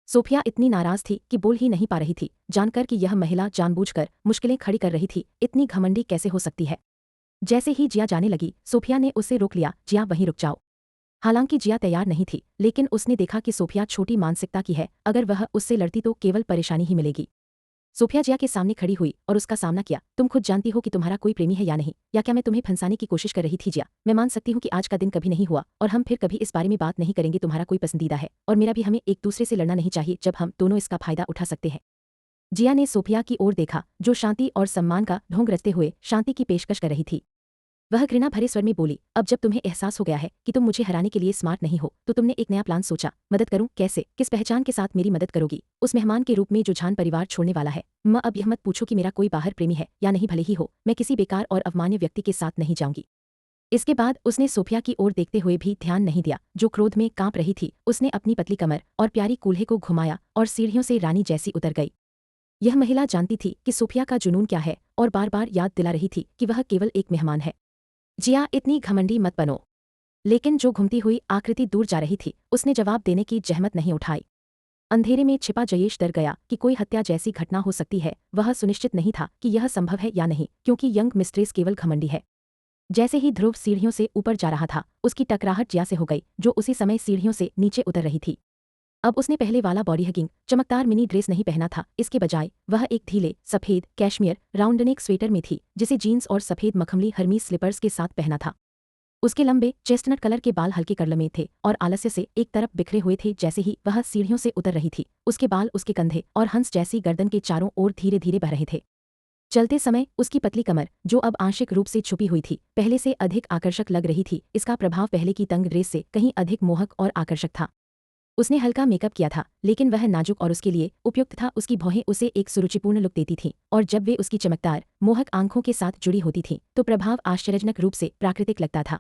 B: सोफिया इतनी नाराज थी कि बोल ही नहीं पा रही थी, जानकर कि यह महिला जानबूझकर मुश्किलें खड़ी कर रही थी। इतनी घमंडी कैसे हो सकती है? जैसे ही जिया जाने लगी, सोफिया ने उसे रोक लिया, जिया वहीं रुक जाओ। हालांकि जिया तैयार नहीं थी, लेकिन उसने देखा कि सोफिया छोटी मानसिकता की है, अगर वह उससे लड़ती तो केवल परेशानी ही मिलेगी। सोफिया जिया के सामने खड़ी हुई और उसका सामना किया, तुम खुद जानती हो कि तुम्हारा कोई प्रेमी है या नहीं, या क्या मैं तुम्हें फंसाने की कोशिश कर रही थी? जिया, मैं मान सकती हूँ कि आज का दिन कभी नहीं हुआ और हम फिर कभी इस बारे में बात नहीं करेंगे। तुम्हारा कोई पसंदीदा है और मेरा भी, हमें एक दूसरे से लड़ना नहीं चाहिए जब हम दोनों इसका फायदा उठा सकते हैं। जिया ने सोफिया की ओर देखा, जो शांति और सम्मान का ढोंग रचते हुए शांति की पेशकश कर रही थी। वह घृणा भरे स्वर में बोली, अब जब तुम्हें एहसास हो गया है कि तुम मुझे हराने के लिए स्मार्ट नहीं हो, तो तुमने एक नया प्लान सोचा। मदद करूं? कैसे, किस पहचान के साथ मेरी मदद करोगी? उस मेहमान के रूप में जो झान परिवार छोड़ने वाला है। अब यह मत पूछो कि मेरा कोई बाहर प्रेमी है या नहीं, भले ही हो, मैं किसी बेकार और अवमान्य व्यक्ति के साथ नहीं जाऊंगी। इसके बाद उसने सोफिया की ओर देखते हुए भी ध्यान नहीं दिया, जो क्रोध में कांप रही थी। उसने अपनी पतली कमर और प्यारी कूल्हे को घुमाया और सीढ़ियों से रानी जैसी उतर गई। यह महिला जानती थी कि सोफिया का जुनून क्या है और बार बार याद दिला रही थी कि वह केवल एक मेहमान है। जिया, इतनी घमंडी मत बनो। लेकिन जो घूमती हुई आकृति दूर जा रही थी, उसने जवाब देने की जहमत नहीं उठाई। अंधेरे में छिपा जयेश डर गया कि कोई हत्या जैसी घटना हो सकती है। वह सुनिश्चित नहीं था कि यह संभव है या नहीं, क्योंकि यंग मिस्ट्रेस केवल घमंडी है। जैसे ही ध्रुव सीढ़ियों से ऊपर जा रहा था, उसकी टकराहट जिया से हो गई, जो उसी समय सीढ़ियों से नीचे उतर रही थी। अब उसने पहले वाला बॉडी हगिंग चमकदार मिनी ड्रेस नहीं पहना था, इसके बजाय वह एक ढीले सफेद कैशमियर राउंडनेक स्वेटर में थी, जिसे जीन्स और सफेद मखमली हर्मीस स्लीपर्स के साथ पहना था। उसके लंबे चेस्टनट कलर के बाल हल्के कर्ल में थे और आलस्य से एक तरफ बिखरे हुए थे। जैसे ही वह सीढ़ियों से उतर रही थी, उसके बाल उसके कंधे और हंस जैसी गर्दन के चारों ओर धीरे धीरे बह रहे थे। चलते समय उसकी पतली कमर, जो अब आंशिक रूप से छुपी हुई थी, पहले से अधिक आकर्षक लग रही थी। इसका प्रभाव पहले की तंग ड्रेस से कहीं अधिक मोहक और आकर्षक था। उसने हल्का मेकअप किया था, लेकिन वह नाजुक और उसके लिए उपयुक्त था। उसकी भौहें उसे एक सुरुचिपूर्ण लुक देती थीं, और जब वे उसकी चमकदार मोहक आंखों के साथ जुड़ी होती थीं, तो प्रभाव आश्चर्यजनक रूप से प्राकृतिक लगता था।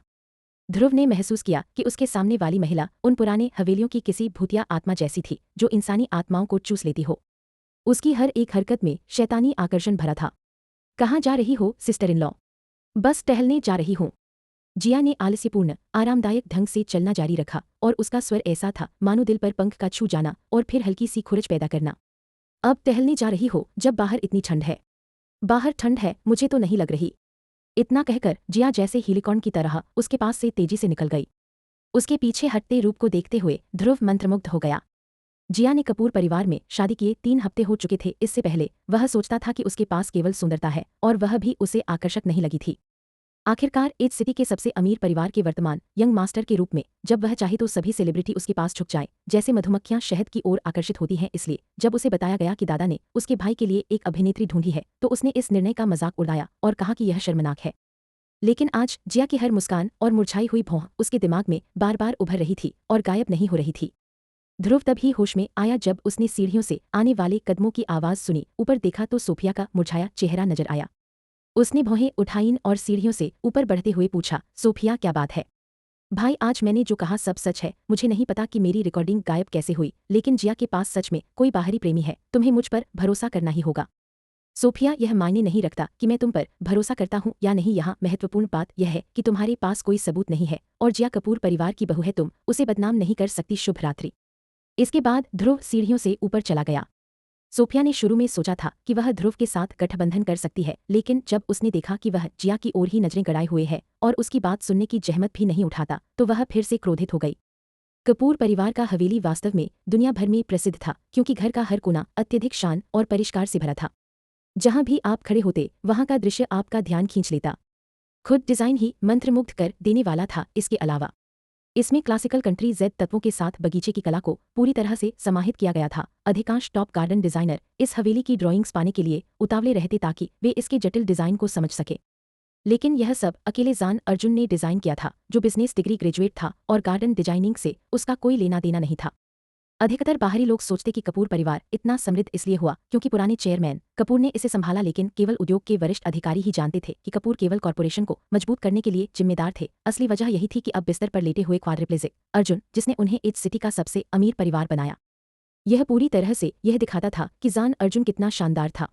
B: ध्रुव ने महसूस किया कि उसके सामने वाली महिला उन पुराने हवेलियों की किसी भूतिया आत्मा जैसी थी, जो इंसानी आत्माओं को चूस लेती हो। उसकी हर एक हरकत में शैतानी आकर्षण भरा था। कहाँ जा रही हो सिस्टर इन लॉ? बस टहलने जा रही हूँ। जिया ने आलस्यपूर्ण आरामदायक ढंग से चलना जारी रखा, और उसका स्वर ऐसा था मानो दिल पर पंख का छू जाना और फिर हल्की सी खुरच पैदा करना। अब टहलने जा रही हो जब बाहर इतनी ठंड है? बाहर ठंड है, मुझे तो नहीं लग रही। इतना कहकर जिया जैसे हीलिकॉर्न की तरह उसके पास से तेजी से निकल गई। उसके पीछे हटते रूप को देखते हुए ध्रुव मंत्रमुग्ध हो गया। जिया ने कपूर परिवार में शादी किए 3 हफ्ते हो चुके थे। इससे पहले वह सोचता था कि उसके पास केवल सुंदरता है और वह भी उसे आकर्षक नहीं लगी थी। आखिरकार एज सिटी के सबसे अमीर परिवार के वर्तमान यंग मास्टर के रूप में जब वह चाहे तो सभी सेलिब्रिटी उसके पास झुक जाए, जैसे मधुमक्खियां शहद की ओर आकर्षित होती हैं। इसलिए जब उसे बताया गया कि दादा ने उसके भाई के लिए एक अभिनेत्री ढूंढी है तो उसने इस निर्णय का मजाक उड़ाया और कहा कि यह शर्मनाक है। लेकिन आज जिया की हर मुस्कान और मुरझाई हुई भौं उसके दिमाग में बार बार उभर रही थी और गायब नहीं हो रही थी। ध्रुव तभी होश में आया जब उसने सीढ़ियों से आने वाले कदमों की आवाज सुनी। ऊपर देखा तो सोफिया का मुरझाया चेहरा नजर आया। उसने भौहें उठाईं और सीढ़ियों से ऊपर बढ़ते हुए पूछा, सोफिया क्या बात है? भाई आज मैंने जो कहा सब सच है। मुझे नहीं पता कि मेरी रिकॉर्डिंग गायब कैसे हुई, लेकिन जिया के पास सच में कोई बाहरी प्रेमी है। तुम्हें मुझ पर भरोसा करना ही होगा। सोफिया यह मायने नहीं रखता कि मैं तुम पर भरोसा करता हूँ या नहीं, यहाँ महत्वपूर्ण बात यह है कि तुम्हारे पास कोई सबूत नहीं है और जिया कपूर परिवार की बहू है, तुम उसे बदनाम नहीं कर सकती। शुभ रात्रि। इसके बाद ध्रुव सीढ़ियों से ऊपर चला गया। सोफिया ने शुरू में सोचा था कि वह ध्रुव के साथ गठबंधन कर सकती है, लेकिन जब उसने देखा कि वह जिया की ओर ही नजरें गड़ाए हुए है और उसकी बात सुनने की जहमत भी नहीं उठाता, तो वह फिर से क्रोधित हो गई। कपूर परिवार का हवेली वास्तव में दुनिया भर में प्रसिद्ध था, क्योंकि घर का हर कोना अत्यधिक शान और परिष्कार से भरा था। जहां भी आप खड़े होते वहां का दृश्य आपका ध्यान खींच लेता। खुद डिजाइन ही मंत्रमुग्ध कर देने वाला था। इसके अलावा इसमें क्लासिकल कंट्री जेड तत्वों के साथ बगीचे की कला को पूरी तरह से समाहित किया गया था। अधिकांश टॉप गार्डन डिजाइनर इस हवेली की ड्राइंग्स पाने के लिए उतावले रहते ताकि वे इसके जटिल डिजाइन को समझ सके। लेकिन यह सब अकेले जान अर्जुन ने डिजाइन किया था, जो बिजनेस डिग्री ग्रेजुएट था और गार्डन डिजाइनिंग से उसका कोई लेना देना नहीं था। अधिकतर बाहरी लोग सोचते कि कपूर परिवार इतना समृद्ध इसलिए हुआ क्योंकि पुराने चेयरमैन कपूर ने इसे संभाला, लेकिन केवल उद्योग के वरिष्ठ अधिकारी ही जानते थे कि कपूर केवल कॉरपोरेशन को मजबूत करने के लिए जिम्मेदार थे। असली वजह यही थी कि अब बिस्तर पर लेटे हुए क्वाड्रिप्लेजिक अर्जुन, जिसने उन्हें एज सिटी का सबसे अमीर परिवार बनाया, यह पूरी तरह से यह दिखाता था कि जान अर्जुन कितना शानदार था।